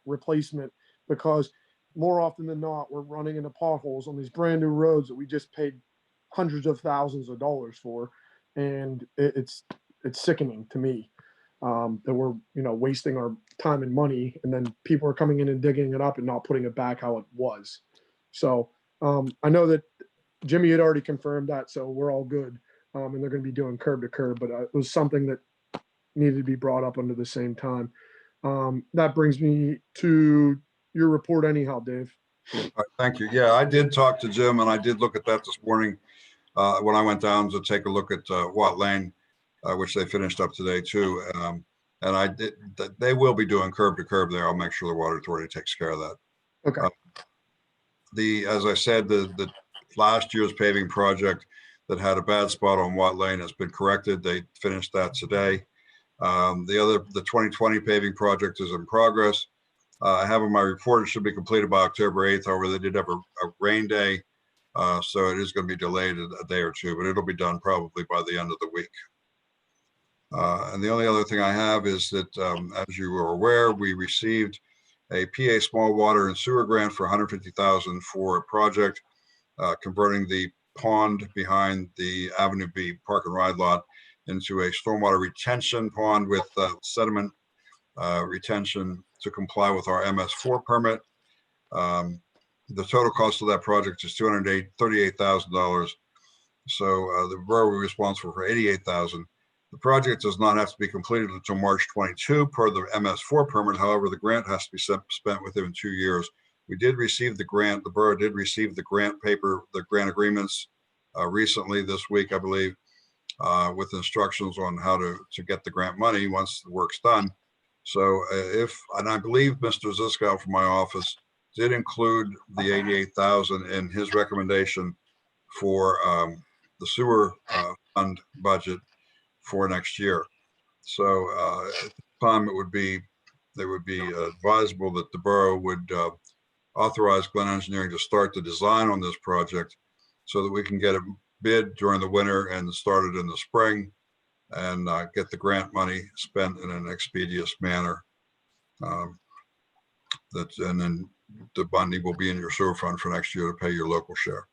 replacement, because more often than not, we're running into potholes on these brand new roads that we just paid hundreds of thousands of dollars for, and it's sickening to me that we're wasting our time and money, and then people are coming in and digging it up and not putting it back how it was. So I know that Jimmy had already confirmed that, so we're all good, and they're going to be doing curb to curb, but it was something that needed to be brought up under the same time. That brings me to your report anyhow, Dave. All right, thank you. Yeah, I did talk to Jim, and I did look at that this morning when I went down to take a look at Watt Lane, which they finished up today too. And I did. They will be doing curb to curb there. I'll make sure the Water Authority takes care of that. Okay. As I said, the last year's paving project that had a bad spot on Watt Lane has been corrected. They finished that today. The 2020 paving project is in progress. I have in my report, it should be completed by October 8th. However, they did have a rain day, so it is going to be delayed a day or two, but it'll be done probably by the end of the week. And the only other thing I have is that, as you are aware, we received a PA Small Water and Sewer grant for $150,000 for a project converting the pond behind the Avenue B Park and Ride lot into a stormwater retention pond with sediment retention to comply with our MS4 permit. The total cost of that project is $238,000. So the borough will be responsible for $88,000. The project does not have to be completed until March 22 per the MS4 permit. However, the grant has to be spent within 2 years. We did receive the grant. The borough did receive the grant paper, the grant agreements recently this week, I believe, with instructions on how to get the grant money once the work's done. So and I believe Mr. Ziskow from my office did include the $88,000 in his recommendation for the sewer fund budget for next year. So time, it would be advisable that the borough would authorize Glen Engineering to start the design on this project so that we can get a bid during the winter and start it in the spring and get the grant money spent in an expeditious manner. And then the money will be in your sewer fund for next year to pay your local share.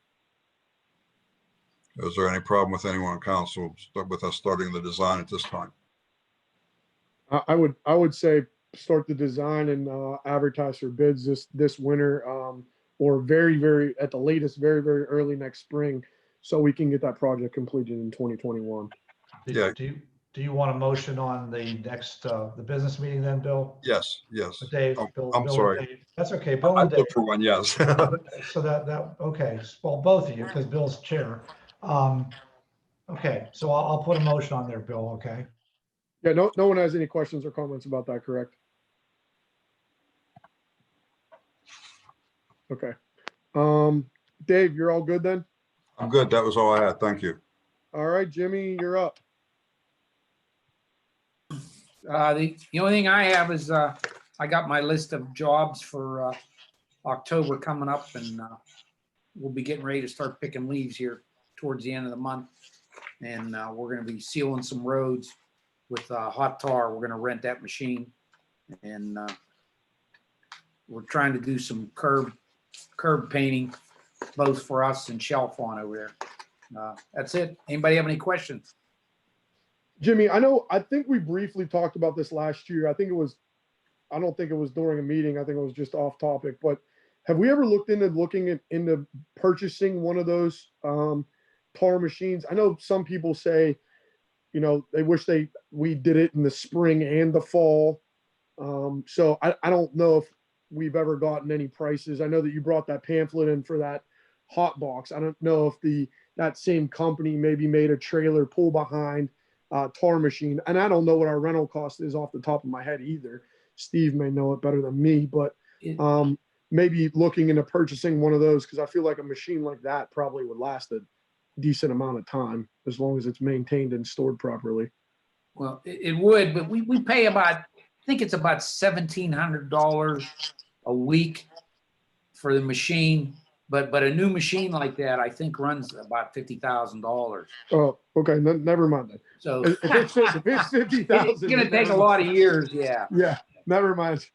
Is there any problem with anyone on council with us starting the design at this time? I would say start the design and advertise for bids this winter, or very at the latest, very early next spring, so we can get that project completed in 2021. Yeah. Do you want a motion on the next, the business meeting then, Bill? Yes. With Dave? Oh, Bill- I'm Bill and sorry. Dave. That's okay, Bill I and Dave. look for one, yes. So okay, well, both of you, because Bill's chair. Okay, so I'll put a motion on there, Bill, okay? Yeah, no one has any questions or comments about that, correct? Okay. Dave, you're all good then? I'm good. That was all I had. Thank you. All right, Jimmy, you're up. The only thing I have is I got my list of jobs for October coming up, and we'll be getting ready to start picking leaves here towards the end of the month. And we're going to be sealing some roads with hot tar. We're going to rent that machine, and we're trying to do some curb painting, both for us and Shelf on over there. That's it. Anybody have any questions? Jimmy, I think we briefly talked about this last year. I don't think it was during a meeting. I think it was just off topic, but have we ever looked into purchasing one of those tar machines? I know some people say, they wish we did it in the spring and the fall. So I don't know if we've ever gotten any prices. I know that you brought that pamphlet in for that hot box. I don't know if that same company maybe made a trailer pull behind tar machine. And I don't know what our rental cost is off the top of my head either. Steve may know it better than me, but maybe looking into purchasing one of those, because I feel like a machine like that probably would last a decent amount of time as long as it's maintained and stored properly. Well, it would, but we pay I think it's about $1,700 a week for the machine. But a new machine like that, I think, runs about $50,000. Oh, okay. Never mind then. So If it's 50,000, it's going to take a lot of years. Yeah. Yeah. Never mind.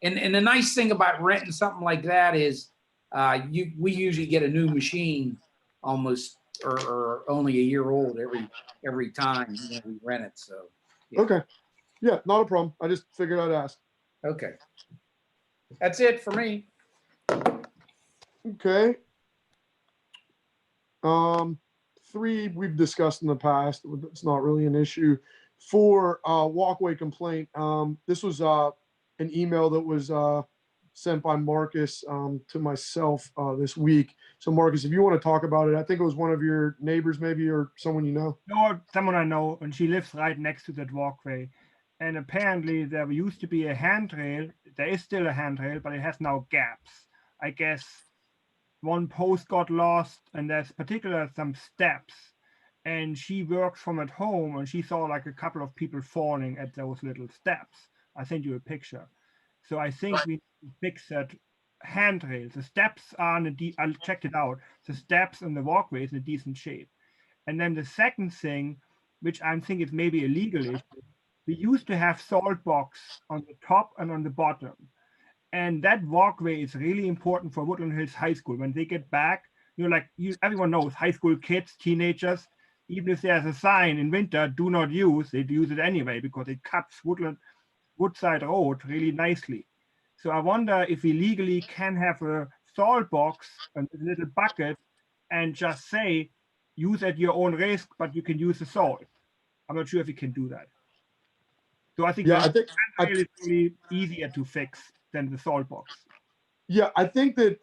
And the nice thing about renting something like that is we usually get a new machine almost or only a year old every time we rent it. So yeah. Okay. Yeah, not a problem. I just figured I'd ask. Okay. That's it for me. Okay. 3 we've discussed in the past. It's not really an issue. 4, walkway complaint. This was an email that was sent by Marcus to myself this week. So Marcus, if you want to talk about it, I think it was one of your neighbors maybe, or someone you know. No, someone I know, and she lives right next to that walkway. And apparently there used to be a handrail. There is still a handrail, but it has now gaps. I guess one post got lost, and there's particularly some steps. And she works from at home, and she saw like a couple of people falling at those little steps. I sent you a picture. So I think we need to fix that handrail. The steps are I checked it out. The steps and the walkway is in a decent shape. And then the second thing, which I think is maybe a legal issue, we used to have salt box on the top and on the bottom. And that walkway is really important for Woodland Hills High School. When they get back, everyone knows high school kids, teenagers, even if there's a sign in winter, do not use, they use it anyway because it cuts Woodside Road really nicely. So I wonder if we legally can have a salt box and a little bucket and just say, use at your own risk, but you can use the salt. I'm not sure if you can do that. So I think it's really easier to fix than the salt box. Yeah, I think that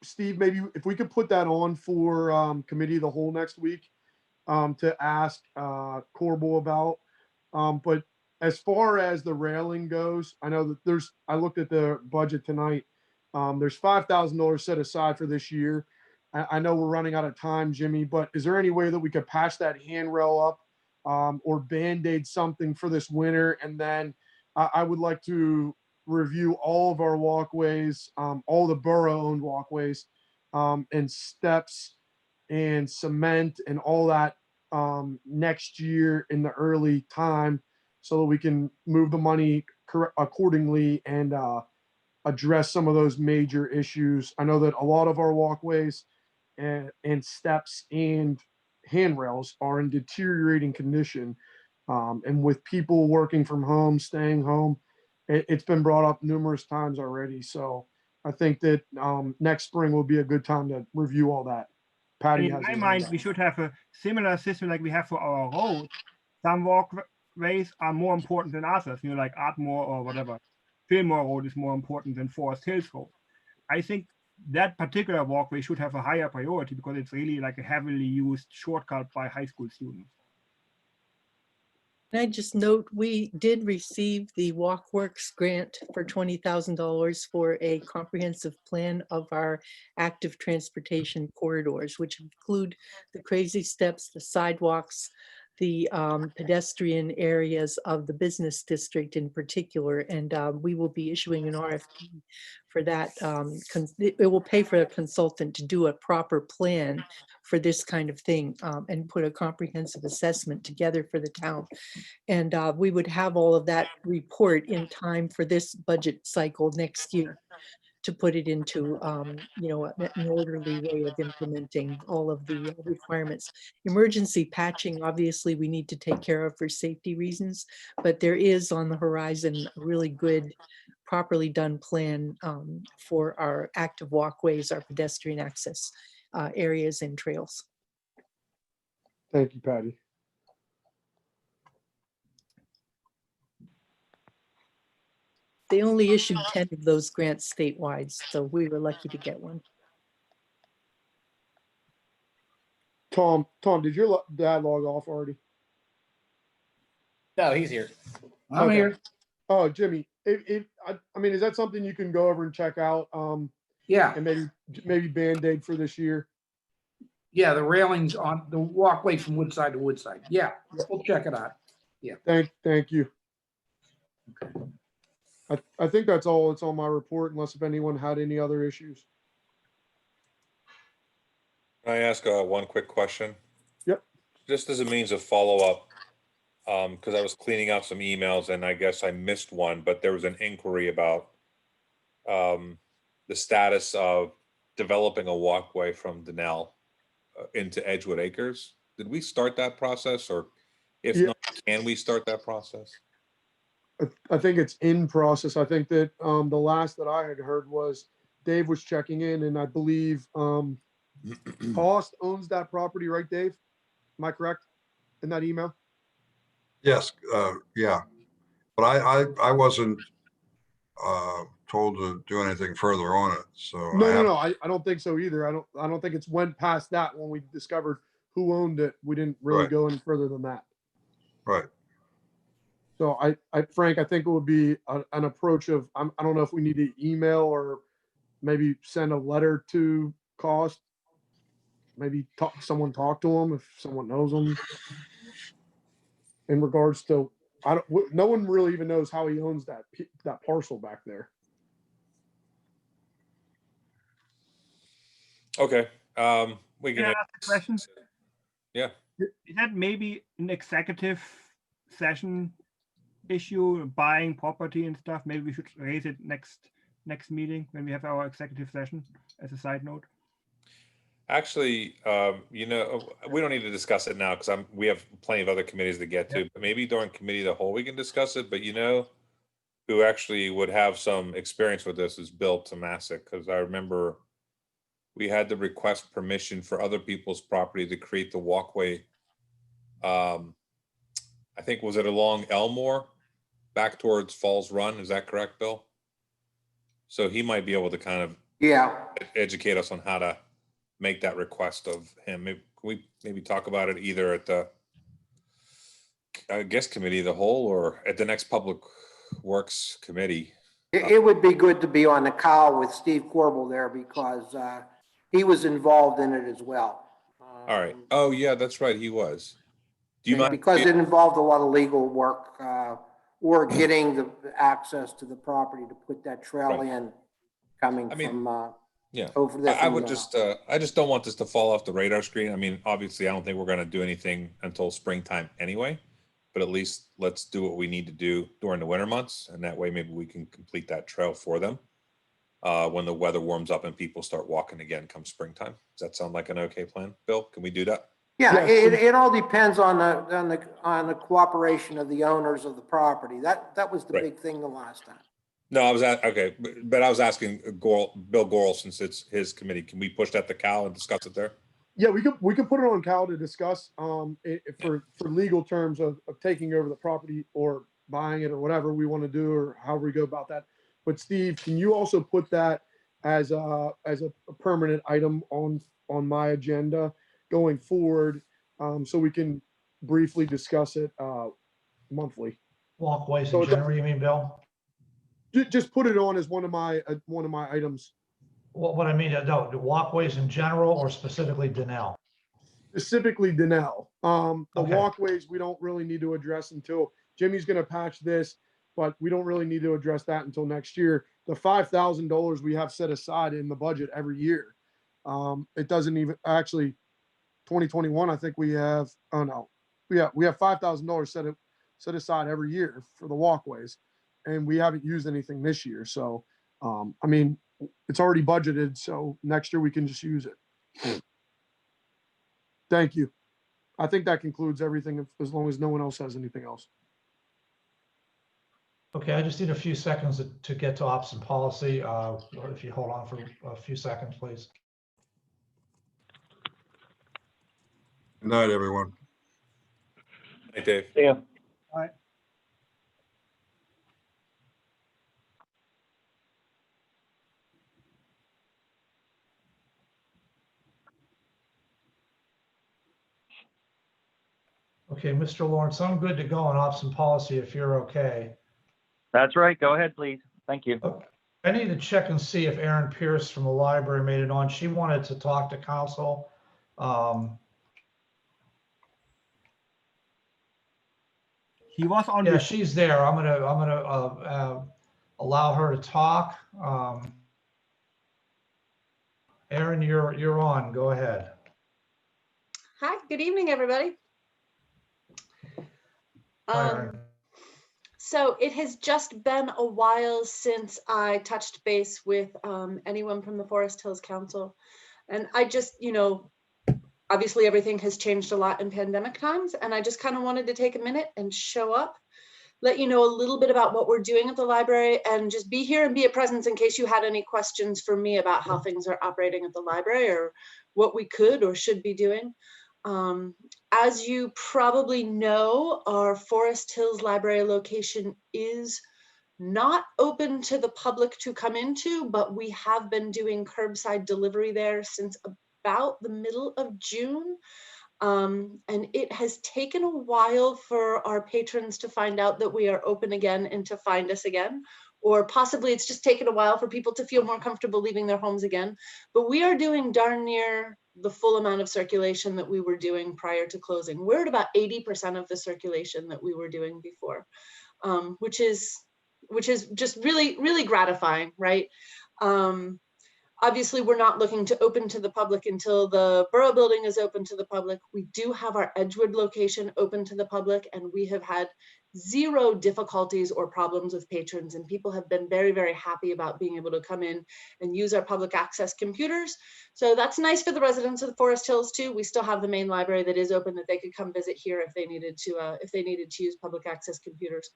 Steve, maybe if we could put that on for committee of the whole next week to ask Corbo about. But as far as the railing goes, I know that I looked at the budget tonight. There's $5,000 set aside for this year. I know we're running out of time, Jimmy, but is there any way that we could patch that handrail up or Band-Aid something for this winter. And then I would like to review all of our walkways, all the borough-owned walkways, and steps and cement and all that next year in the early time so that we can move the money accordingly and address some of those major issues. I know that a lot of our walkways and steps and handrails are in deteriorating condition. And with people working from home, staying home, it's been brought up numerous times already. So I think that next spring will be a good time to review all that. Patty In has my her hand mind, up. we should have a similar system like we have for our roads. Some walkways are more important than others, like Ardmore or whatever. Fillmore Road is more important than Forest Hills Road. I think that particular walkway should have a higher priority because it's really like a heavily used shortcut by high school students. And I just note, we did receive the WalkWorks grant for $20,000 for a comprehensive plan of our active transportation corridors, which include the crazy steps, the sidewalks, the pedestrian areas of the business district in particular. And we will be issuing an RFP for that. It will pay for a consultant to do a proper plan for this kind of thing and put a comprehensive assessment together for the town. And we would have all of that report in time for this budget cycle next year to put it into, an orderly way of implementing all of the requirements. Emergency patching, obviously, we need to take care of for safety reasons, but there is on the horizon a really good, properly done plan for our active walkways, our pedestrian access areas and trails. Thank you, Patty. They only issued 10 of those grants statewide, so we were lucky to get one. Tom, did your dad log off already? No, he's here. I'm Okay. here. Oh, Jimmy, I mean, is that something you can go over and check out? Yeah, And maybe Band-Aid for this year? yeah, the railings on the walkway from Woodside to Woodside. Yeah, we'll check it out. Thank you. I think that's all. It's on my report, unless if anyone had any other issues. Can I ask one quick question? Yep. Just as a means of follow-up, because I was cleaning out some emails and I guess I missed one, but there was an inquiry about the status of developing a walkway from Denell into Edgewood Acres. Did we start that process, or if Yeah. not, can we start that process? I think it's in process. I think that the last that I had heard was Dave was checking in, and I believe Cost owns that property, right, Dave? Am I correct in that email? Yes, yeah. But I wasn't told to do anything further on it, so. No. I don't think so either. I don't think it's went past that when we discovered who owned it. We didn't really Right. go any further than that. Right. So Frank, I think it would be an approach of, I don't know if we need to email or maybe send a letter to Cost. Maybe someone talk to him if someone knows him. In regards to, no one really even knows how he owns that parcel back there. Okay, we Can can. I ask a question? Yeah. Is that maybe an executive session issue, buying property and stuff? Maybe we should raise it next meeting when we have our executive session as a side note. Actually, we don't need to discuss it now because we have plenty of other committees to get to, but maybe during committee of the whole, we can discuss it. But who actually would have some experience with this is Bill Tomasic, because I remember we had to request permission for other people's property to create the walkway. I think, was it along Elmore back towards Falls Run? Is that correct, Bill? So he might be able to kind of educate us on how to make that request of him. Maybe, can we maybe talk about it either at the committee of the whole or at the next Public Works Committee? It would be good to be on the call with Steve Corbel there because he was involved in it as well. All right. Oh yeah, that's right. He was. Do you And mind? because it involved a lot of legal work, or getting the access to the property to put that trail Right. in, coming I mean, from, Yeah, over there. I would from, just, I just don't want this to fall off the radar screen. I mean, obviously, I don't think we're gonna do anything until springtime anyway. But at least let's do what we need to do during the winter months, and that way maybe we can complete that trail for them. When the weather warms up and people start walking again come springtime. Does that sound like an okay plan? Bill, can we do that? Yeah, Yeah, it all depends on the cooperation of the owners of the property. That was the Right. big thing the last time. No, I was okay, but I was asking Bill Gorel, since it's his committee. Can we push that to Cal and discuss it there? Yeah, we could put it on Cal to discuss for legal terms of taking over the property or buying it or whatever we want to do or however we go about that. But Steve, can you also put that as a permanent item on my agenda going forward, so we can briefly discuss it monthly? Walkways So in it doesn't- general, you mean, Bill? Just put it on as one of my items. What I mean, no, the walkways in general or specifically Denell? Specifically Denell. The Okay. walkways, we don't really need to address until Jimmy's gonna patch this, but we don't really need to address that until next year. The $5,000 we have set aside in the budget every year. It doesn't even, actually, 2021, I think we have, oh no. We have $5,000 set aside every year for the walkways. And we haven't used anything this year. So, I mean, it's already budgeted, so next year we can just use it. Thank you. I think that concludes everything, as long as no one else has anything else. Okay, I just need a few seconds to get to ops and policy. If you hold on for a few seconds, please. Good night, everyone. Hey, Dave. Yeah. Okay, Mr. Lawrence, I'm good to go on ops and policy if you're okay. That's right. Go ahead, please. Thank you. Okay. I need to check and see if Erin Pierce from the library made it on. She wanted to talk to council. He was on. Yeah, she's there. I'm gonna allow her to talk. Erin, you're on. Go ahead. Hi, good evening, everybody. Hi, Erin. So it has just been a while since I touched base with anyone from the Forest Hills Council. And I just, obviously everything has changed a lot in pandemic times. And I just kind of wanted to take a minute and show up, let you know a little bit about what we're doing at the library, and just be here and be a presence in case you had any questions for me about how things are operating at the library or what we could or should be doing. As you probably know, our Forest Hills Library location is not open to the public to come into, but we have been doing curbside delivery there since about the middle of June. And it has taken a while for our patrons to find out that we are open again and to find us again. Or possibly it's just taken a while for people to feel more comfortable leaving their homes again. But we are doing darn near the full amount of circulation that we were doing prior to closing. We're at about 80% of the circulation that we were doing before, which is just really, really gratifying, right? Obviously, we're not looking to open to the public until the borough building is open to the public. We do have our Edgewood location open to the public, and we have had zero difficulties or problems with patrons, and people have been very, very happy about being able to come in and use our public access computers. So that's nice for the residents of the Forest Hills too. We still have the main library that is open that they could come visit here if they needed to use public access computers.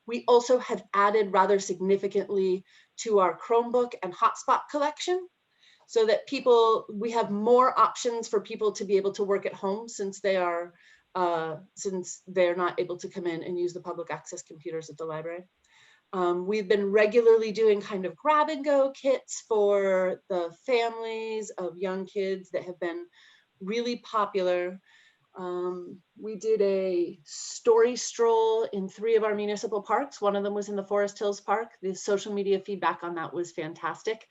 We also have added rather significantly to our Chromebook and hotspot collection, so that we have more options for people to be able to work at home since they're not able to come in and use the public access computers at the library. We've been regularly doing kind of grab and go kits for the families of young kids that have been really popular. We did a story stroll in 3 of our municipal parks. One of them was in the Forest Hills Park. The social media feedback on that was fantastic.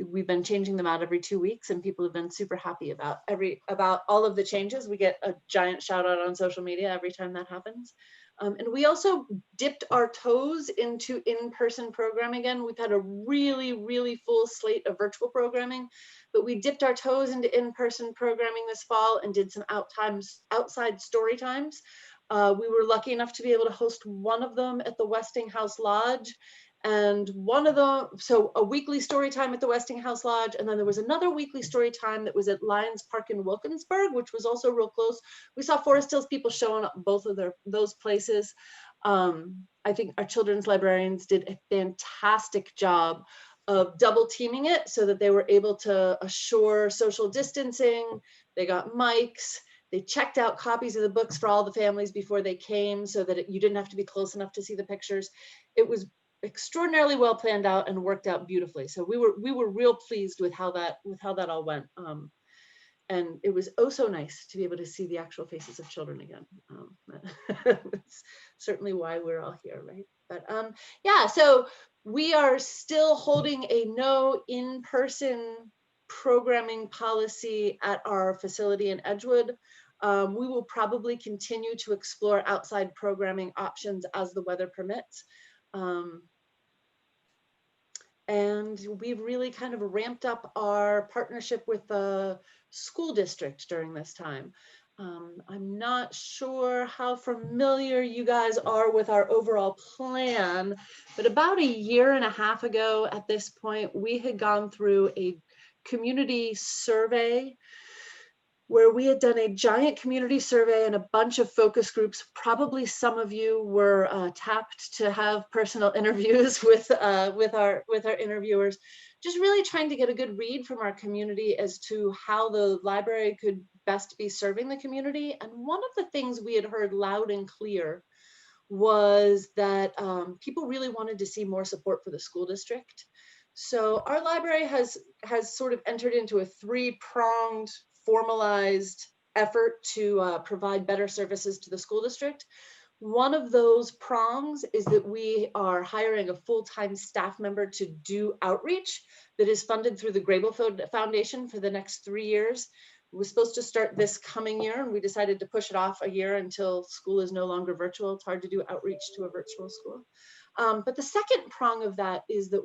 we've been changing them out every 2 weeks, and people have been super happy about all of the changes. We get a giant shout out on social media every time that happens. And we also dipped our toes into in-person programming again. We've had a really, really full slate of virtual programming, but we dipped our toes into in-person programming this fall and did some outside story times. We were lucky enough to be able to host one of them at the Westinghouse Lodge, and one of them, so a weekly story time at the Westinghouse Lodge, and then there was another weekly story time that was at Lions Park in Wilkinsburg, which was also real close. We saw Forest Hills people showing up both of those places. I think our children's librarians did a fantastic job of double teaming it so that they were able to assure social distancing. They got mics. They checked out copies of the books for all the families before they came so that you didn't have to be close enough to see the pictures. It was extraordinarily well planned out and worked out beautifully. So we were real pleased with how that all went. And it was oh so nice to be able to see the actual faces of children again. It's certainly why we're all here, right? But yeah, so we are still holding a no in-person programming policy at our facility in Edgewood. We will probably continue to explore outside programming options as the weather permits. And we've really kind of ramped up our partnership with the school district during this time. I'm not sure how familiar you guys are with our overall plan, but about 1.5 years ago at this point, we had gone through a community survey where we had done a giant community survey and a bunch of focus groups. Probably some of you were tapped to have personal interviews with our interviewers, just really trying to get a good read from our community as to how the library could best be serving the community. And one of the things we had heard loud and clear was that people really wanted to see more support for the school district. So our library has sort of entered into a 3-pronged formalized effort to provide better services to the school district. One of those prongs is that we are hiring a full-time staff member to do outreach that is funded through the Grable Foundation for the next 3 years. It was supposed to start this coming year, and we decided to push it off a year until school is no longer virtual. It's hard to do outreach to a virtual school. But the second prong of that is that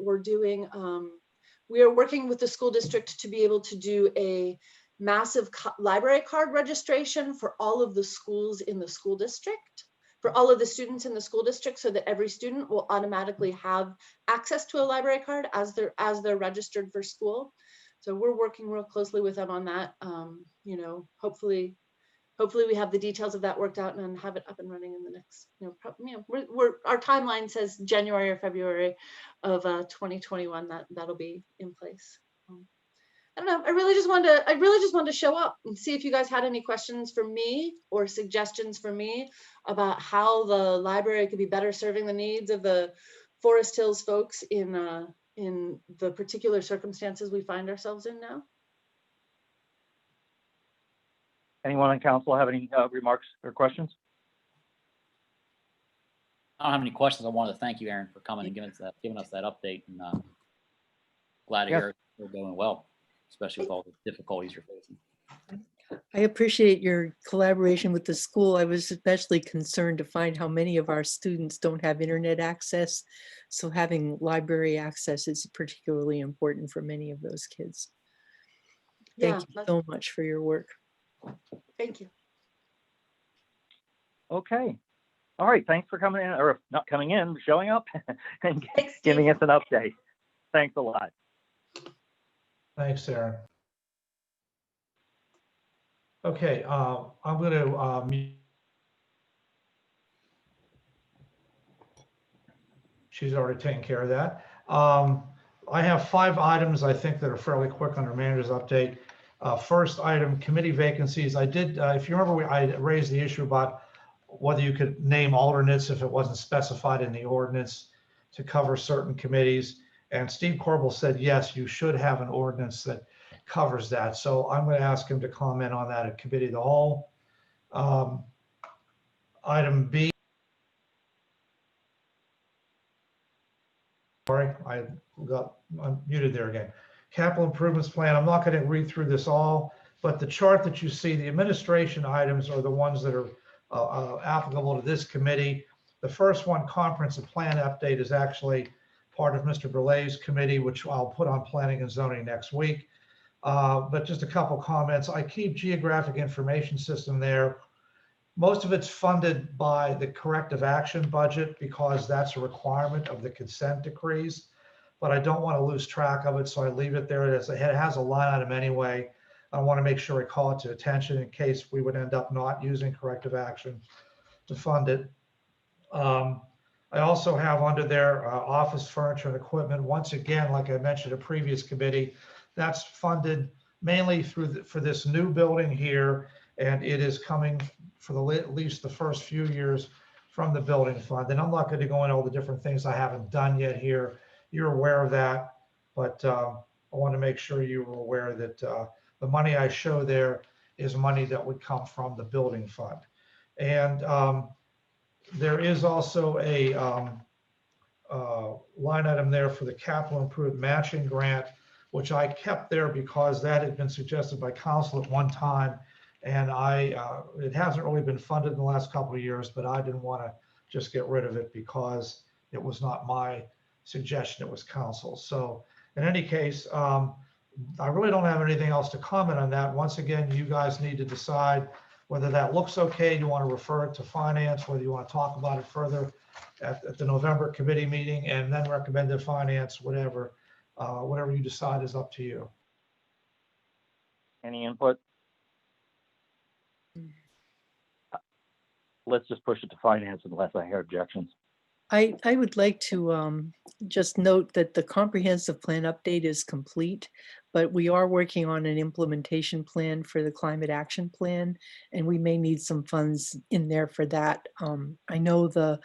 we are working with the school district to be able to do a massive library card registration for all of the schools in the school district, for all of the students in the school district, so that every student will automatically have access to a library card as they're registered for school. So we're working real closely with them on that. You know, hopefully we have the details of that worked out and have it up and running in the next, our timeline says January or February of 2021 that'll be in place. I don't know. I really just wanted to show up and see if you guys had any questions for me or suggestions for me about how the library could be better serving the needs of the Forest Hills folks in the particular circumstances we find ourselves in now. Anyone on council have any remarks or questions? I don't have any questions. I wanted to thank you, Aaron, for coming and giving us that update, and glad to hear we're going well, especially with all the difficulties you're facing. I appreciate your collaboration with the school. I was especially concerned to find how many of our students don't have internet access. So having library access is particularly important for many of those kids. Thank you so much for your work. Thank you. Okay. All right. Thanks for coming in, or not coming in, showing up and Thanks, giving us an update. Thanks a lot. Thanks, Aaron. Okay, I'm going to mute. She's already taken care of that. I have 5 items I think that are fairly quick under manager's update. First item, committee vacancies. I did, if you remember, I raised the issue about whether you could name alternates if it wasn't specified in the ordinance to cover certain committees. And Steve Corbel said, yes, you should have an ordinance that covers that. So I'm going to ask him to comment on that at committee of the whole. Item B. Sorry, I got muted there again. Capital improvements plan, I'm not going to read through this all, but the chart that you see, the administration items are the ones that are applicable to this committee. The first one, comprehensive plan update, is actually part of Mr. Burley's committee, which I'll put on planning and zoning next week. But just a couple comments. I keep geographic information system there. Most of it's funded by the corrective action budget because that's a requirement of the consent decrees, but I don't want to lose track of it, so I leave it there. It has a line item anyway. I want to make sure I call it to attention in case we would end up not using corrective action to fund it. I also have under there office furniture and equipment. Once again, like I mentioned, a previous committee, that's funded mainly for this new building here, and it is coming for at least the first few years from the building fund. And I'm not going to go into all the different things I haven't done yet here. You're aware of that, but I want to make sure you were aware that the money I show there is money that would come from the building fund. And there is also a line item there for the capital improvement matching grant, which I kept there because that had been suggested by council at one time. And it hasn't really been funded in the last couple of years, but I didn't want to just get rid of it because it was not my suggestion, it was council. So in any case, I really don't have anything else to comment on that. Once again, you guys need to decide whether that looks okay, you want to refer it to finance, whether you want to talk about it further at the November committee meeting and then recommend to finance, whatever you decide is up to you. Any input? Let's just push it to finance unless I hear objections. I would like to just note that the comprehensive plan update is complete, but we are working on an implementation plan for the climate action plan, and we may need some funds in there for that. I know the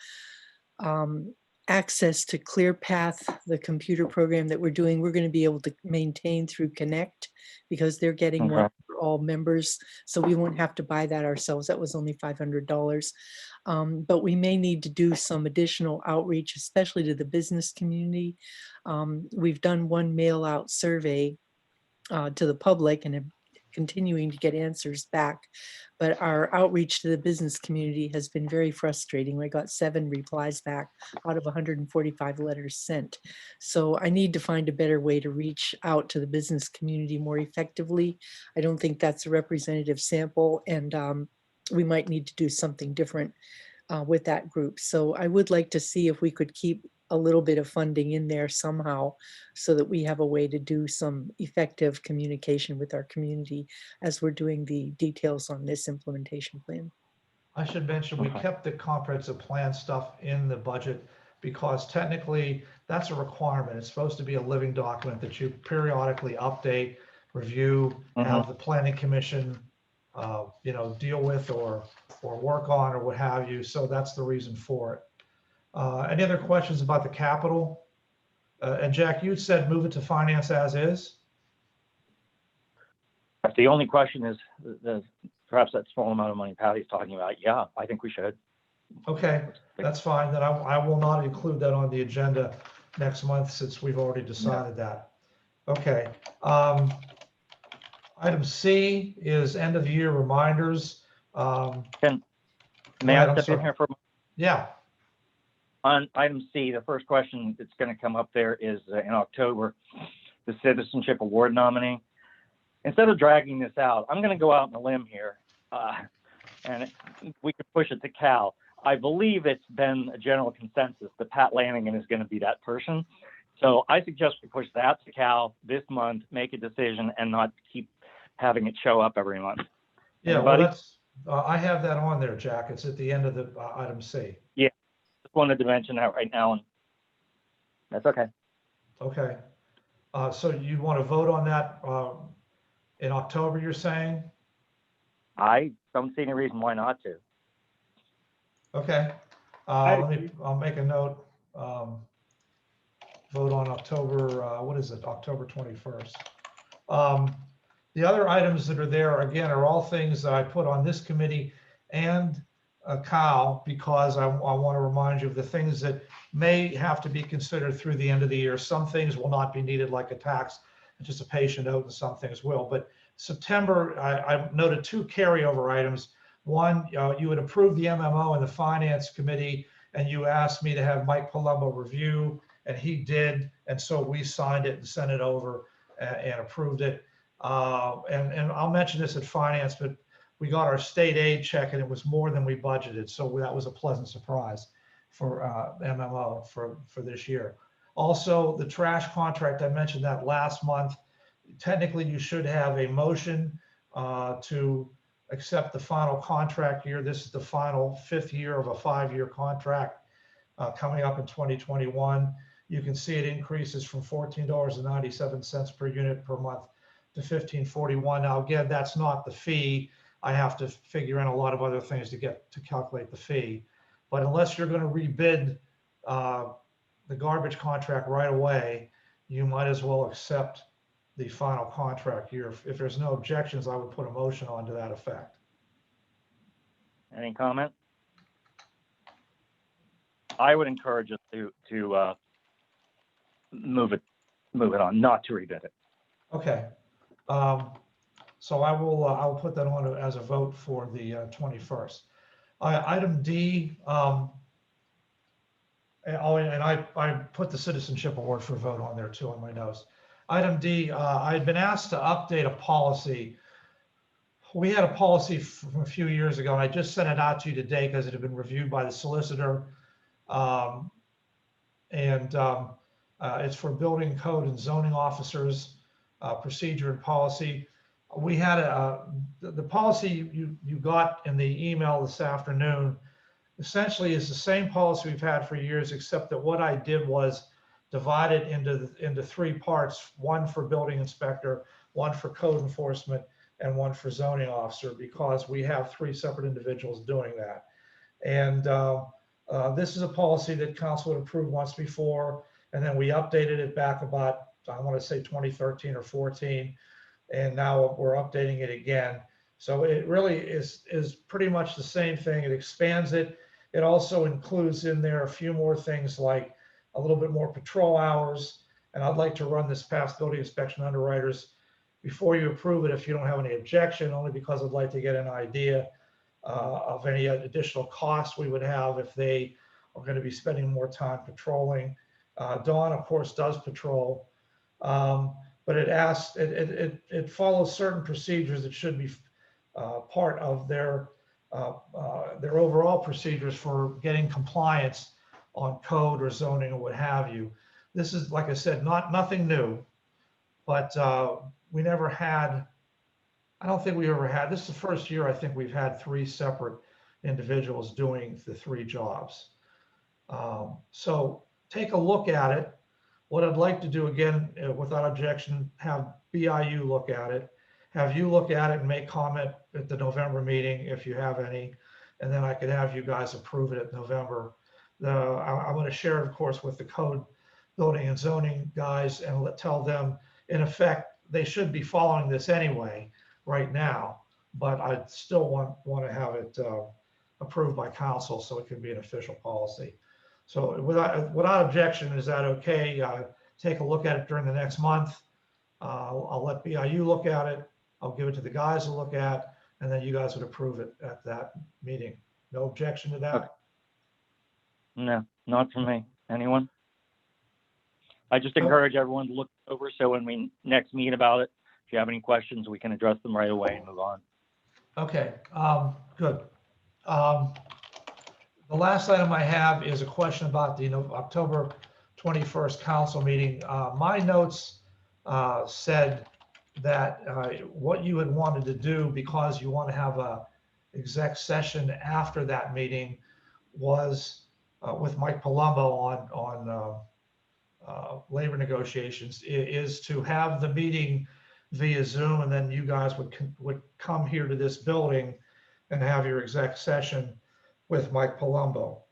access to ClearPath, the computer program that we're doing, we're going to be able to maintain through Connect because they're getting one for all members. So we won't have to buy that ourselves. That was only $500. But we may need to do some additional outreach, especially to the business community. We've done one mail out survey to the public and continuing to get answers back. But our outreach to the business community has been very frustrating. I got 7 replies back out of 145 letters sent. So I need to find a better way to reach out to the business community more effectively. I don't think that's a representative sample, and we might need to do something different with that group. So I would like to see if we could keep a little bit of funding in there somehow so that we have a way to do some effective communication with our community as we're doing the details on this implementation plan. I should mention we kept the comprehensive plan stuff in the budget because technically that's a requirement. It's supposed to be a living document that you periodically update, review, have the planning commission deal with or work on or what have you. So that's the reason for it. Any other questions about the capital? And Jack, you said move it to finance as is. The only question is perhaps that small amount of money Patty's talking about. Yeah, I think we should. Okay, that's fine. Then I will not include that on the agenda next month since we've already decided that. Okay. Item C is end of year reminders. May I step in here for a moment? Yeah. On item C, the first question that's going to come up there is in October, the Citizenship Award nominee. Instead of dragging this out, I'm going to go out on a limb here, and we could push it to Cal. I believe it's been a general consensus that Pat Lanigan is going to be that person. So I suggest we push that to Cal this month, make a decision, and not keep having it show up every month. Yeah, well, that's I have that on there, Jack. It's at the end of the item C. Yeah. Wanted to mention that right now, and that's okay. Okay. So you want to vote on that in October, you're saying? I don't see any reason why not to. Okay. I'll make a note. Vote on October, what is it? October 21st. The other items that are there, again, are all things that I put on this committee and Kyle, because I want to remind you of the things that may have to be considered through the end of the year. Some things will not be needed, like a tax anticipation note and some things will. But September, I noted 2 carryover items. One, you had approved the MMO in the Finance Committee, and you asked me to have Mike Palumbo review, and he did. And so we signed it and sent it over and approved it. And I'll mention this at Finance, but we got our state aid check and it was more than we budgeted. So that was a pleasant surprise for MMO for this year. Also, the trash contract, I mentioned that last month. Technically, you should have a motion to accept the final contract year. This is the final 5th year of a 5-year contract coming up in 2021. You can see it increases from $14.97 per unit per month to $15.41. Now, again, that's not the fee. I have to figure in a lot of other things to calculate the fee. But unless you're going to rebid the garbage contract right away, you might as well accept the final contract year. If there's no objections, I would put a motion on to that effect. Any comment? I would encourage us to move it on, not to rebid it. Okay. So I'll put that on as a vote for the 21st. Item D, and I put the Citizenship Award for vote on there too on my notes. Item D, I had been asked to update a policy. We had a policy from a few years ago, and I just sent it out to you today because it had been reviewed by the solicitor. It's for building code and zoning officers, procedure and policy. We had the policy you got in the email this afternoon essentially is the same policy we've had for years, except that what I did was divide it into 3 parts: 1 for building inspector, 1 for code enforcement, and 1 for zoning officer, because we have 3 separate individuals doing that. And this is a policy that council had approved once before, and then we updated it back about, I want to say 2013 or 14, and now we're updating it again. So it really is pretty much the same thing. It expands it. It also includes in there a few more things like a little bit more patrol hours. And I'd like to run this past building inspection underwriters before you approve it, if you don't have any objection, only because I'd like to get an idea of any additional costs we would have if they are going to be spending more time patrolling. Dawn, of course, does patrol, but it follows certain procedures that should be part of their overall procedures for getting compliance on code or zoning or what have you. This is, like I said, nothing new, but we never had, I don't think we ever had, this is the first year I think we've had 3 separate individuals doing the 3 jobs. So take a look at it. What I'd like to do, again, without objection, have BIU look at it, have you look at it and make comment at the November meeting if you have any, and then I could have you guys approve it at November. I'm going to share it, of course, with the code, building and zoning guys, and tell them, in effect, they should be following this anyway right now, but I still want to have it approved by council so it can be an official policy. So without objection, is that okay? Take a look at it during the next month. I'll let BIU look at it. I'll give it to the guys to look at, and then you guys would approve it at that meeting. No objection to that? Okay. No, not from me. Anyone? I just encourage everyone to look over, so when we next meet about it, if you have any questions, we can address them right away and move on. Okay, good. The last item I have is a question about the October 21st council meeting. My notes said that what you had wanted to do, because you want to have a exec session after that meeting, was with Mike Palumbo on labor negotiations, is to have the meeting via Zoom, and then you guys would come here to this building and have your exec session with Mike Palumbo.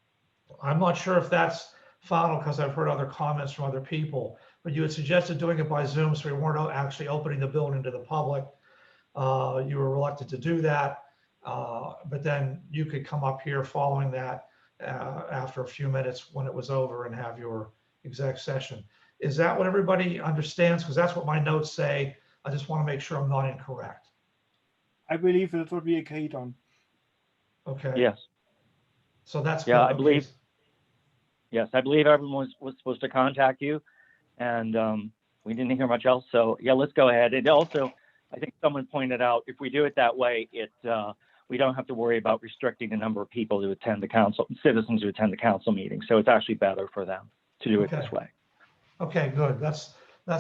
I'm not sure if that's final because I've heard other comments from other people, but you had suggested doing it by Zoom, so we weren't actually opening the building to the public. You were reluctant to do that, but then you could come up here following that after a few minutes when it was over and have your exec session. Is that what everybody understands? Because that's what my notes say. I just want to make sure I'm not incorrect. I believe that's what we agreed on. Okay. Yes. So that's Yeah, good. I Okay. believe. Yes, I believe everyone was supposed to contact you, and we didn't hear much else. So yeah, let's go ahead. And also, I think someone pointed out if we do it that way, we don't have to worry about restricting the number of people to attend the council, citizens who attend the council meeting. So it's actually better for them to do it this Okay. way. Okay, good. That's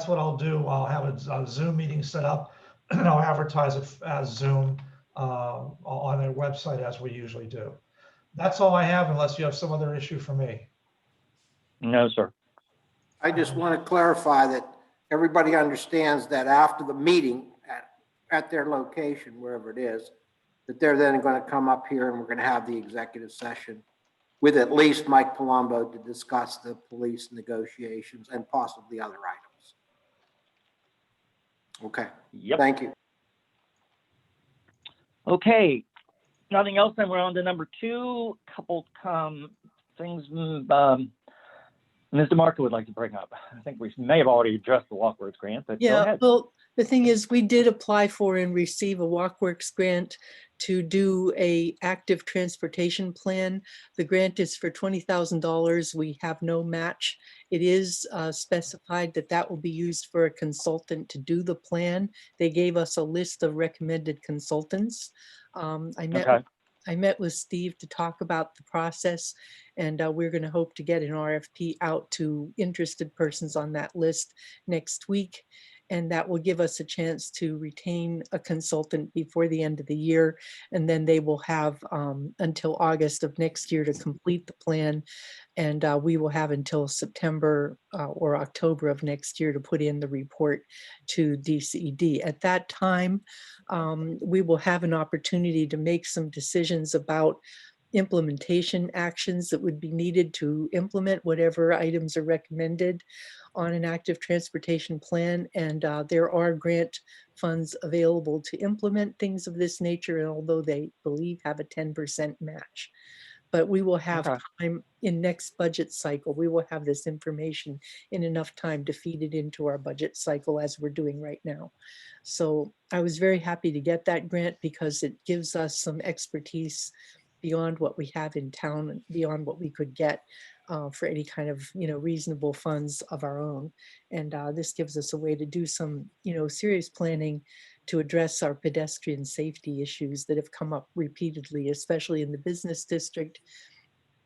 what I'll do. I'll have a Zoom meeting set up and I'll advertise it as Zoom on their website as we usually do. That's all I have unless you have some other issue for me. No, sir. I just want to clarify that everybody understands that after the meeting at their location, wherever it is, that they're then going to come up here and we're going to have the executive session with at least Mike Palumbo to discuss the police negotiations and possibly other items. Okay. Yep. Thank you. Okay. Nothing else. Then we're on to number 2. Couple things. Ms. DeMarco would like to bring up. I think we may have already addressed the Walkworks grant, but go Yeah, ahead. well, the thing is, we did apply for and receive a Walkworks grant to do a active transportation plan. The grant is for $20,000. We have no match. It is specified that that will be used for a consultant to do the plan. They gave us a list of recommended consultants. I met with Steve to talk about the process, and we're going to hope to get an RFP out to interested persons on that list next week. And that will give us a chance to retain a consultant before the end of the year. And then they will have until August of next year to complete the plan. And we will have until September or October of next year to put in the report to DCED. At that time, we will have an opportunity to make some decisions about implementation actions that would be needed to implement whatever items are recommended on an active transportation plan. And there are grant funds available to implement things of this nature, and although they believe have a 10% match. But we will have time in next budget cycle. We will have this information in enough time to feed it into our budget cycle as we're doing right now. So I was very happy to get that grant because it gives us some expertise beyond what we have in town and beyond what we could get for any kind of, reasonable funds of our own. And this gives us a way to do some, serious planning to address our pedestrian safety issues that have come up repeatedly, especially in the business district,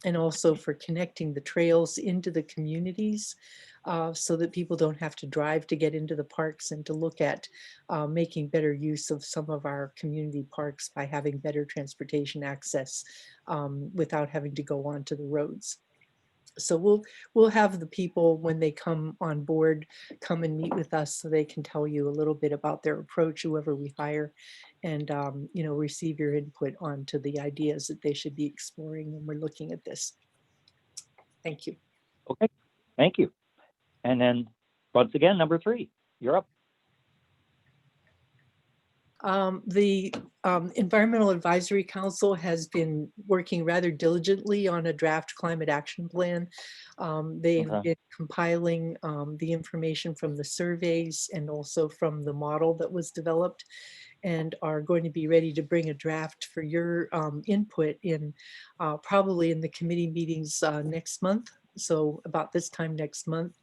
and also for connecting the trails into the communities so that people don't have to drive to get into the parks, and to look at making better use of some of our community parks by having better transportation access without having to go onto the roads. So we'll have the people, when they come on board, come and meet with us so they can tell you a little bit about their approach, whoever we hire, and receive your input onto the ideas that they should be exploring when we're looking at this. Thank you. Okay, thank you. And then once again, number 3, you're up. The Environmental Advisory Council has been working rather diligently on a draft climate action plan. They have been compiling the information from the surveys and also from the model that was developed, and are going to be ready to bring a draft for your input in probably in the committee meetings next month. So about this time next month,